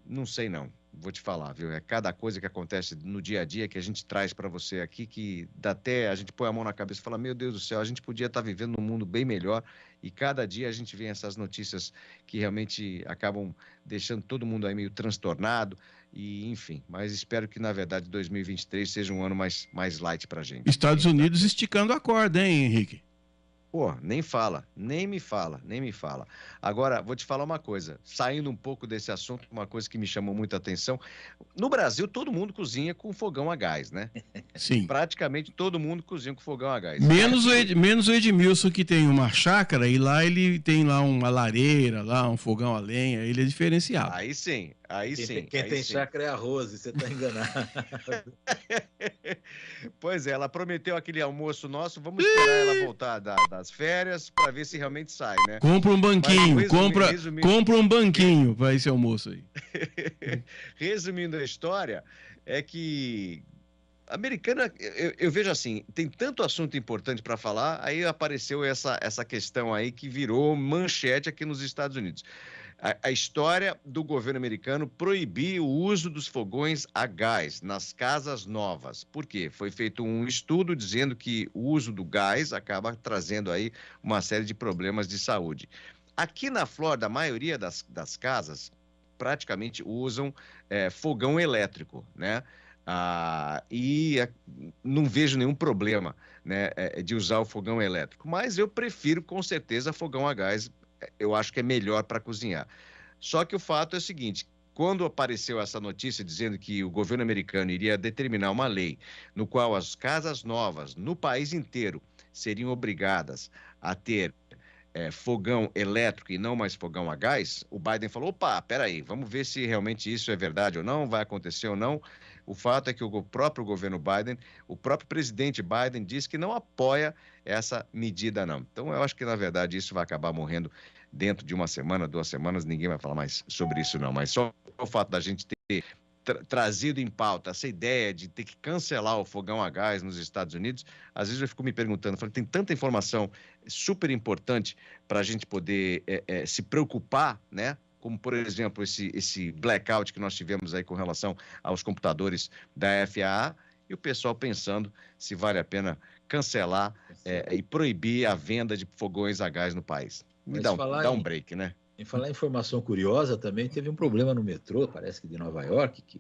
Não sei não, vou te falar, viu? É cada coisa que acontece no dia a dia que a gente traz para você aqui que dá até, a gente põe a mão na cabeça e fala, meu Deus do céu, a gente podia estar vivendo num mundo bem melhor e cada dia a gente vê essas notícias que realmente acabam deixando todo mundo aí meio transtornado e enfim, mas espero que na verdade 2023 seja um ano mais light pra gente. Estados Unidos esticando a corda, hein, Henrique? Pô, nem fala, nem me fala. Agora, vou te falar uma coisa, saindo um pouco desse assunto, uma coisa que me chamou muita atenção. No Brasil, todo mundo cozinha com fogão a gás, né? Sim. Praticamente todo mundo cozinha com fogão a gás. Menos o Edmilson, que tem uma chácara, e lá ele tem lá uma lareira, lá um fogão a lenha, ele é diferenciado. Aí sim. Quem tem chácara é a Rose, você está enganado. Pois é, ela prometeu aquele almoço nosso, vamos esperar ela voltar das as férias para ver se realmente sai, né? Compra um banquinho, Mas, compra um banquinho para esse almoço aí. Resumindo a história, é que a americana, eu vejo assim, tem tanto assunto importante para falar, aí apareceu essa questão aí que virou manchete aqui nos Estados Unidos. A história do governo americano proibir o uso dos fogões a gás nas casas novas. Por quê? Foi feito um estudo dizendo que o uso do gás acaba trazendo aí uma série de problemas de saúde. Aqui na Flórida, a maioria das casas praticamente usam fogão elétrico, né? Não vejo nenhum problema, né, de usar o fogão elétrico, mas eu prefiro com certeza fogão a gás. Eu acho que é melhor para cozinhar. Só que o fato é o seguinte, quando apareceu essa notícia dizendo que o governo americano iria determinar uma lei no qual as casas novas no país inteiro seriam obrigadas a ter fogão elétrico e não mais fogão a gás, o Biden falou, opa, peraí, vamos ver se realmente isso é verdade ou não, vai acontecer ou não. O fato é que o próprio governo Biden, o próprio presidente Biden disse que não apoia essa medida não. Então eu acho que na verdade isso vai acabar morrendo dentro de uma semana, 2 semanas, ninguém vai falar mais sobre isso não, mas só o fato da gente ter trazido em pauta essa ideia de ter que cancelar o fogão a gás nos Estados Unidos, às vezes eu fico me perguntando, tem tanta informação super importante para a gente poder se preocupar, né? Como, por exemplo, esse blackout que nós tivemos aí com relação aos computadores da FAA, e o pessoal pensando se vale a pena cancelar e proibir a venda de fogões a gás no país. Dá um break, né? Em falar em informação curiosa, também teve um problema no metrô, parece que de Nova York, que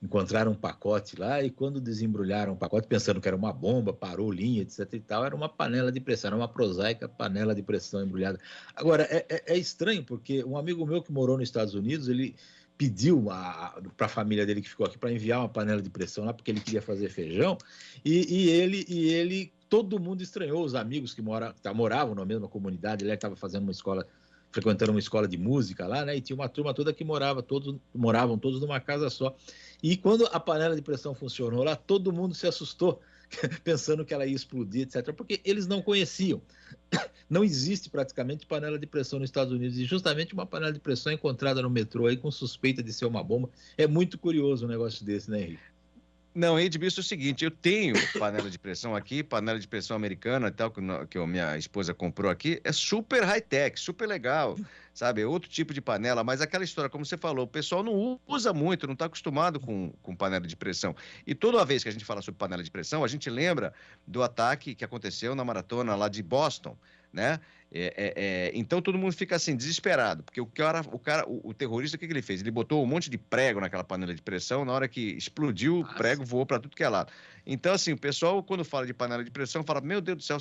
encontraram um pacote lá e quando desembrulharam o pacote, pensando que era uma bomba, parou linha, etc e tal, era uma panela de pressão, era uma prosaica panela de pressão embrulhada. Agora, é estranho, porque um amigo meu que morou nos Estados Unidos, ele pediu para a família dele que ficou aqui para enviar uma panela de pressão lá, porque ele queria fazer feijão, e ele todo mundo estranhou, os amigos que moravam na mesma comunidade, ele estava frequentando uma escola de música lá, né? E tinha uma turma toda que moravam todos numa casa só. E quando a panela de pressão funcionou lá, todo mundo se assustou, pensando que ela ia explodir, etc., porque eles não conheciam. Não existe praticamente panela de pressão nos Estados Unidos, e justamente uma panela de pressão encontrada no metrô aí com suspeita de ser uma bomba. É muito curioso um negócio desse, né, Henrique? Não, Edmilson, é o seguinte, eu tenho panela de pressão aqui, panela de pressão americana e tal, que a minha esposa comprou aqui, é super high-tech, super legal, sabe? É outro tipo de panela, mas aquela história, como você falou, o pessoal não usa muito, não está acostumado com panela de pressão. E toda vez que a gente fala sobre panela de pressão, a gente lembra do ataque que aconteceu na maratona lá de Boston, né? Então todo mundo fica assim, desesperado, porque o terrorista, o que ele fez? Ele botou um monte de prego naquela panela de pressão, na hora que explodiu, o prego voou para tudo que é lado. Então, assim, o pessoal, quando fala de panela de pressão, fala, meu Deus do céu,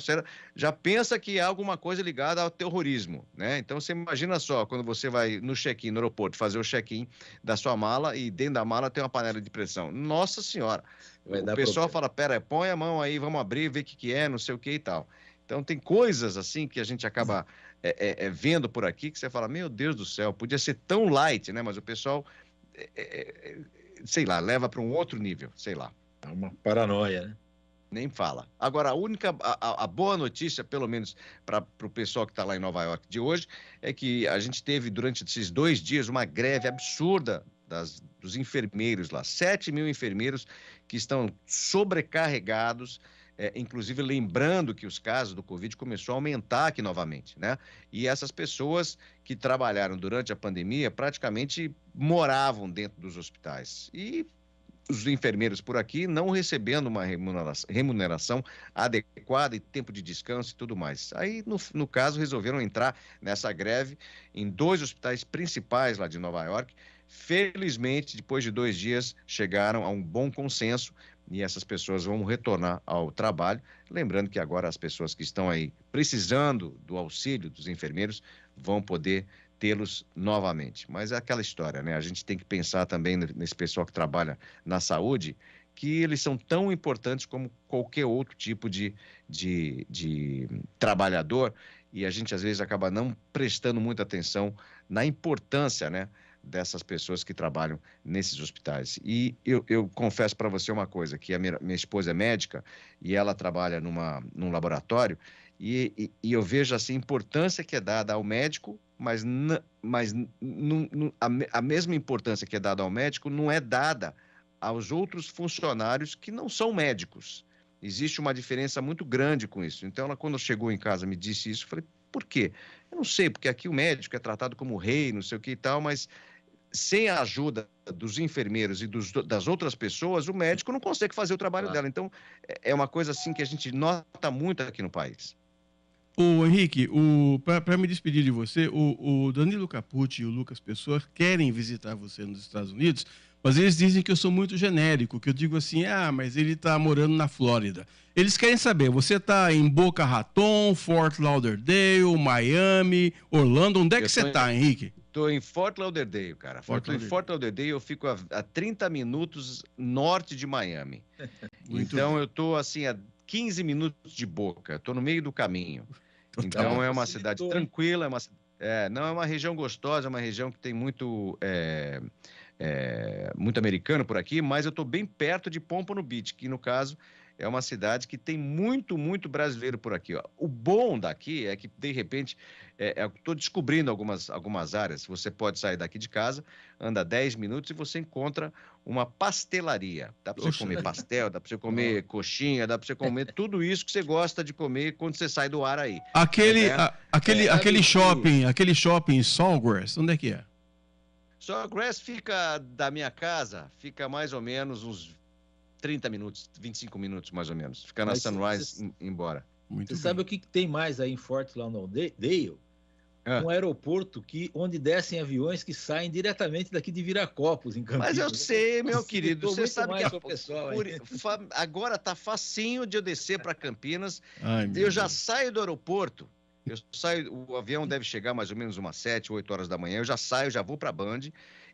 já pensa que é alguma coisa ligada ao terrorismo, né? Então, você imagina só, quando você vai no check-in, no aeroporto, fazer o check-in da sua mala e dentro da mala tem uma panela de pressão. Nossa Senhora! O pessoal fala, pera, põe a mão aí, vamos abrir, ver o que é, não sei o que e tal. Então, tem coisas assim que a gente acaba vendo por aqui que você fala, meu Deus do céu, podia ser tão light, né? Mas o pessoal, sei lá, leva para um outro nível, sei lá. É uma paranoia, né? Nem fala. Agora, a boa notícia, pelo menos para o pessoal que está lá em Nova York de hoje, é que a gente teve durante esses 2 dias uma greve absurda dos enfermeiros lá. 7 mil enfermeiros que estão sobrecarregados, inclusive lembrando que os casos do Covid começou a aumentar aqui novamente, né? E essas pessoas que trabalharam durante a pandemia praticamente moravam dentro dos hospitais. E os enfermeiros por aqui não recebendo uma remuneração adequada e tempo de descanso e tudo mais. Aí, no caso, resolveram entrar nessa greve em 2 hospitais principais lá de Nova York. Felizmente, depois de 2 dias, chegaram a um bom consenso e essas pessoas vão retornar ao trabalho. Lembrando que agora as pessoas que estão aí precisando do auxílio dos enfermeiros vão poder tê-los novamente. Mas é aquela história, né? A gente tem que pensar também nesse pessoal que trabalha na saúde, que eles são tão importantes como qualquer outro tipo de trabalhador, e a gente às vezes acaba não prestando muita atenção na importância, né, dessas pessoas que trabalham nesses hospitais. E eu confesso para você uma coisa, que a minha esposa é médica e ela trabalha num laboratório, E eu vejo assim, a importância que é dada ao médico, mas a mesma importância que é dada ao médico não é dada aos outros funcionários que não são médicos. Existe uma diferença muito grande com isso. Então, ela, quando chegou em casa, me disse isso, eu falei, por quê? Eu não sei, porque aqui o médico é tratado como rei, não sei o que e tal, mas sem a ajuda dos enfermeiros e das outras pessoas, o médico não consegue fazer o trabalho dela. Então, é uma coisa assim que a gente nota muito aqui no país. O Henrique, para me despedir de você, o Danilo Capucci e o Lucas Pessoa querem visitar você nos Estados Unidos, mas eles dizem que eu sou muito genérico, que eu digo assim, mas ele está morando na Flórida. Eles querem saber, você está em Boca Raton, Fort Lauderdale, Miami, Orlando, onde é que você está, Henrique? Estou em Fort Lauderdale, cara. Em Fort Lauderdale eu fico a 30 minutos norte de Miami. Então eu estou assim a 15 minutos de Boca, estou no meio do caminho. Então é uma cidade tranquila, não é uma região gostosa, é uma região que tem muito americano por aqui, mas eu estou bem perto de Pompano Beach, que no caso é uma cidade que tem muito brasileiro por aqui. Ó. O bom daqui é que, de repente, eu estou descobrindo algumas áreas. Você pode sair daqui de casa, anda 10 minutos e você encontra uma pastelaria. Dá para você comer pastel, dá para você comer coxinha, dá para você comer tudo isso que você gosta de comer quando você sai do ar aí. Aquele shopping Sawgrass, onde é que é? Sawgrass fica da minha casa, fica mais ou menos uns 30 minutos, 25 minutos mais ou menos. Fica na Sunrise embora. Você sabe o que tem mais aí em Fort Lauderdale? Um aeroporto onde descem aviões que saem diretamente daqui de Viracopos, em Campinas. Mas eu sei, meu querido, você sabe que agora tá facinho de eu descer para Campinas. Eu já saio do aeroporto. O avião deve chegar mais ou menos umas 7, 8 horas da manhã. Eu já saio, já vou para a Band.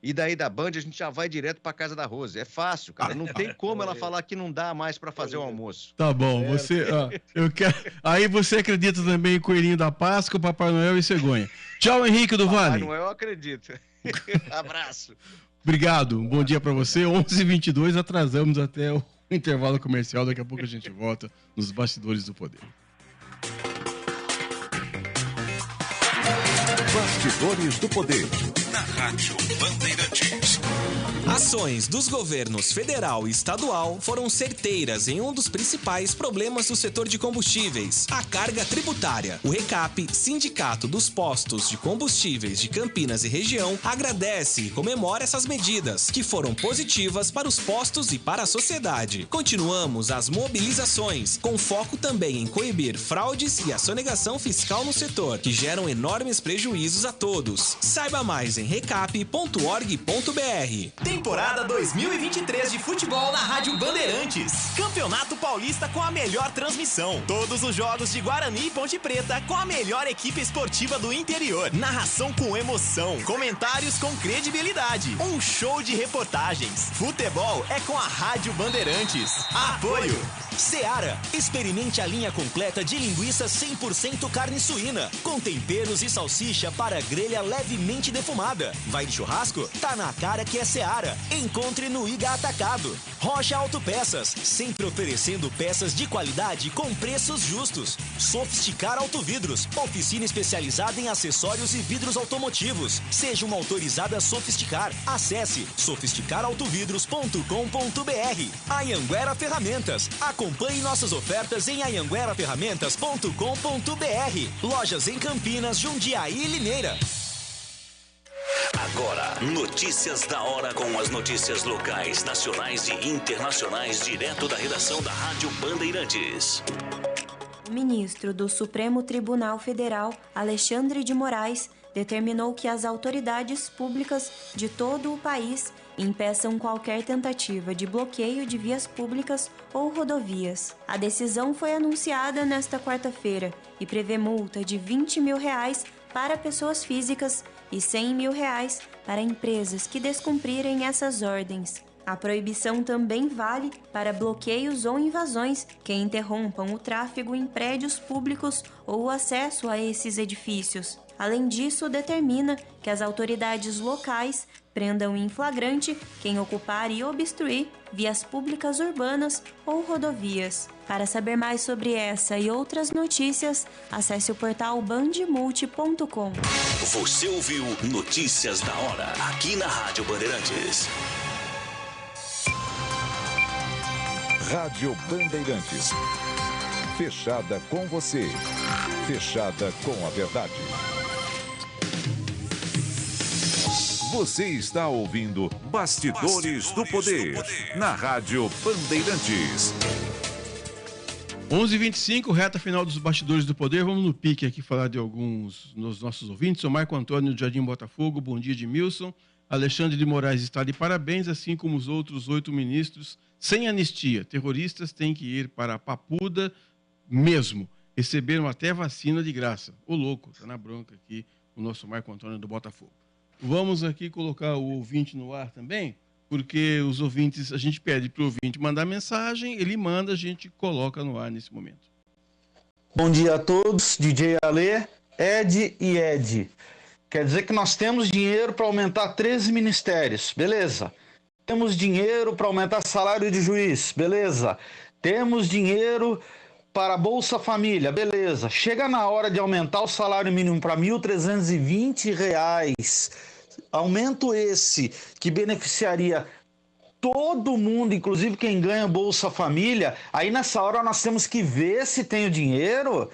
E daí da Band a gente já vai direto para casa da Rose. É fácil, cara. Não tem como ela falar que não dá mais para fazer o almoço. Tá bom. Eu quero. Aí você acredita também em Coelhinho da Páscoa, Papai Noel e Cegonha. Tchau, Henrique do Vale. Papai Noel, eu acredito. Abraço. Obrigado. Um bom dia para você. 11h22, atrasamos até o intervalo comercial. Daqui a pouco a gente volta nos Bastidores do Poder. Bastidores do Poder. Na Rádio Bandeirantes. Ações dos governos federal e estadual foram certeiras em um dos principais problemas do setor de combustíveis, a carga tributária. O RECAP, Sindicato dos Postos de Combustíveis de Campinas e região, agradece e comemora essas medidas, que foram positivas para os postos e para a sociedade. Continuamos as mobilizações, com foco também em coibir fraudes e a sonegação fiscal no setor, que geram enormes prejuízos a todos. Saiba mais em recap.org.br. Temporada 2023 de futebol na Rádio Bandeirantes. Campeonato Paulista com a melhor transmissão. Todos os jogos de Guarani e Ponte Preta com a melhor equipe esportiva do interior. Narração com emoção. Comentários com credibilidade. Um show de reportagens. Futebol é com a Rádio Bandeirantes. Apoio Seara. Experimente a linha completa de linguiça 100% carne suína, com temperos e salsicha para grelha levemente defumada. Vai de churrasco? Tá na cara que é Seara. Encontre no Iga Atacado. Rocha Autopeças, sempre oferecendo peças de qualidade com preços justos. Sofisticar Autovidros, oficina especializada em acessórios e vidros automotivos. Seja uma autorizada Sofisticar. Acesse sofisticarautovidros.com.br. Anhanguera Ferramentas. Acompanhe nossas ofertas em anhangueraferramentas.com.br. Lojas em Campinas, Jundiaí e Limeira. Agora, notícias da hora com as notícias locais, nacionais e internacionais, direto da redação da Rádio Bandeirantes. O ministro do Supremo Tribunal Federal, Alexandre de Moraes, determinou que as autoridades públicas de todo o país impeçam qualquer tentativa de bloqueio de vias públicas ou rodovias. A decisão foi anunciada nesta quarta-feira e prevê multa de R$20 mil para pessoas físicas e R$100 mil para empresas que descumprirem essas ordens. A proibição também vale para bloqueios ou invasões que interrompam o tráfego em prédios públicos ou o acesso a esses edifícios. Além disso, determina que as autoridades locais Prendam em flagrante quem ocupar e obstruir vias públicas urbanas ou rodovias. Para saber mais sobre essa e outras notícias, acesse o portal bandmulti.com. Você ouviu Notícias da Hora, aqui na Rádio Bandeirantes. Rádio Bandeirantes. Fechada com você. Fechada com a verdade. Você está ouvindo Bastidores do Poder, na Rádio Bandeirantes. 11h25, reta final dos Bastidores do Poder. Vamos no pique aqui falar de alguns dos nossos ouvintes. O Marco Antônio do Jardim Botafogo, bom dia, Edmilson. Alexandre de Moraes está de parabéns, assim como os outros 8 ministros. Sem anistia, terroristas têm que ir para a Papuda mesmo. Receberam até vacina de graça. Ô louco, tá na bronca aqui o nosso Marco Antônio do Botafogo. Vamos aqui colocar o ouvinte no ar também, porque os ouvintes, a gente pede para o ouvinte mandar mensagem, ele manda, a gente coloca no ar nesse momento. Bom dia a todos, DJ Ale, Ed e Ed. Quer dizer que nós temos dinheiro para aumentar 13 ministérios, beleza. Temos dinheiro para aumentar salário de juiz, beleza. Temos dinheiro para Bolsa Família, beleza. Chega na hora de aumentar o salário mínimo para R$ 1.320. Aumento esse que beneficiaria todo mundo, inclusive quem ganha Bolsa Família. Aí nessa hora nós temos que ver se tem o dinheiro.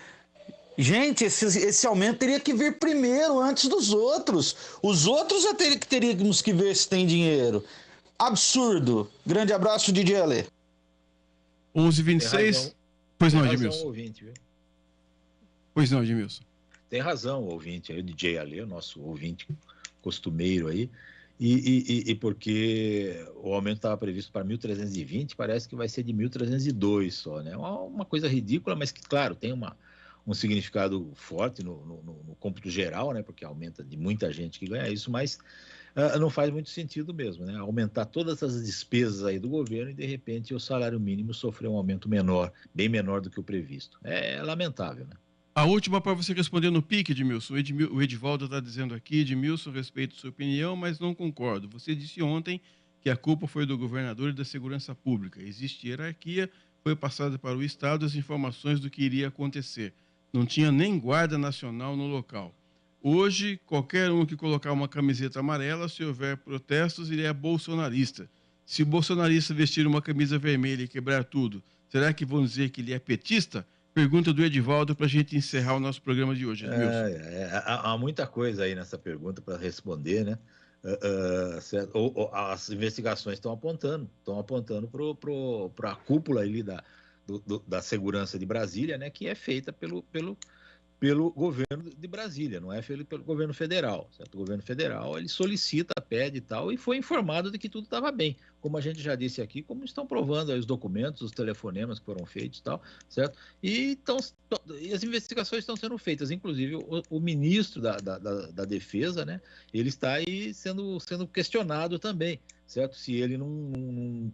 Gente, esse aumento teria que vir primeiro, antes dos outros. Os outros já teríamos que ver se tem dinheiro. Absurdo. Grande abraço, DJ Ale. 11h26. Pois não, Edmilson. Ouvinte, viu? Pois não, Edmilson. Tem razão o ouvinte aí, o DJ Ale, o nosso ouvinte costumeiro aí. E porque o aumento estava previsto para 1.320, parece que vai ser de 1.302 só, né? Uma coisa ridícula, mas que, claro, tem um significado forte no cômputo geral, né? Porque aumenta de muita gente que ganha isso, mas não faz muito sentido mesmo, né? Aumentar todas as despesas aí do governo e, de repente, o salário mínimo sofrer um aumento menor, bem menor do que o previsto. É lamentável, né? A última para você responder no pique, Edmilson. O Edivaldo está dizendo aqui, Edmilson, respeito sua opinião, mas não concordo. Você disse ontem que a culpa foi do governador e da segurança pública. Existe hierarquia, foi passada para o Estado as informações do que iria acontecer. Não tinha nem guarda nacional no local. Hoje, qualquer um que colocar uma camiseta amarela, se houver protestos, ele é bolsonarista. Se o bolsonarista vestir uma camisa vermelha e quebrar tudo, será que vão dizer que ele é petista? Pergunta do Edivaldo para a gente encerrar o nosso programa de hoje. Há muita coisa aí nessa pergunta para responder, né? As investigações estão apontando para a cúpula ali da segurança de Brasília, né? Que é feita pelo governo de Brasília, não é feito pelo governo federal, certo? O governo federal, ele solicita, pede e tal, e foi informado de que tudo estava bem, como a gente já disse aqui, como estão provando aí os documentos, os telefonemas que foram feitos e tal, certo? E as investigações estão sendo feitas, inclusive o ministro da Defesa, né? Ele está aí sendo questionado também, certo? Se ele não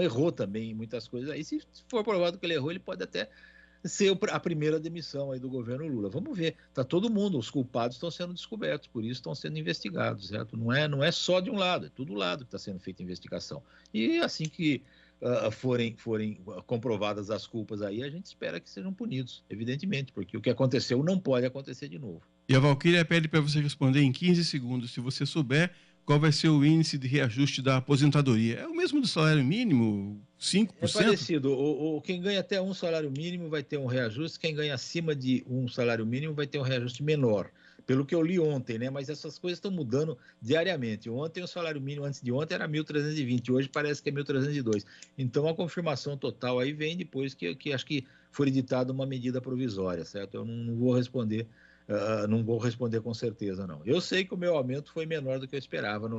errou também em muitas coisas aí, se for provado que ele errou, ele pode até ser a primeira demissão aí do governo Lula. Vamos ver, tá todo mundo, os culpados estão sendo descobertos, por isso estão sendo investigados, certo? Não é só de um lado, é todo lado que está sendo feita investigação. E assim que forem comprovadas as culpas aí, a gente espera que sejam punidos, evidentemente, porque o que aconteceu não pode acontecer de novo. E a Valquíria pede para você responder em 15 segundos, se você souber qual vai ser o índice de reajuste da aposentadoria. É o mesmo do salário mínimo, 5%? É parecido. Quem ganha até um salário mínimo vai ter um reajuste, quem ganha acima de um salário mínimo vai ter um reajuste menor. Pelo que eu li ontem, né? Mas essas coisas estão mudando diariamente. Ontem o salário mínimo, antes de ontem, era 1.320, hoje parece que é 1.302. Então a confirmação total aí vem depois que acho que for editada uma medida provisória, certo? Eu não vou responder. Não vou responder com certeza, não. Eu sei que o meu aumento foi menor do que eu esperava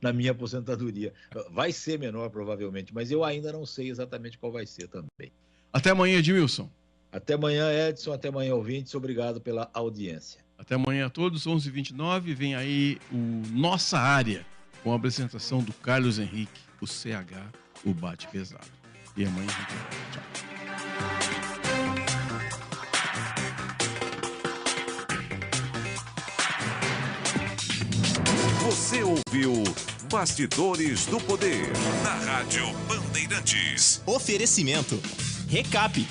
na minha aposentadoria. Vai ser menor, provavelmente, mas eu ainda não sei exatamente qual vai ser também. Até amanhã, Edmilson. Até amanhã, Edson. Até amanhã, ouvintes. Obrigado pela audiência. Até amanhã a todos, 11h29. Vem aí o Nossa Área, com a apresentação do Carlos Henrique, o CH, o Bate Pesado. E amanhã a gente vai. Tchau. Você ouviu Bastidores do Poder na Rádio Bandeirantes. Oferecimento. Recap,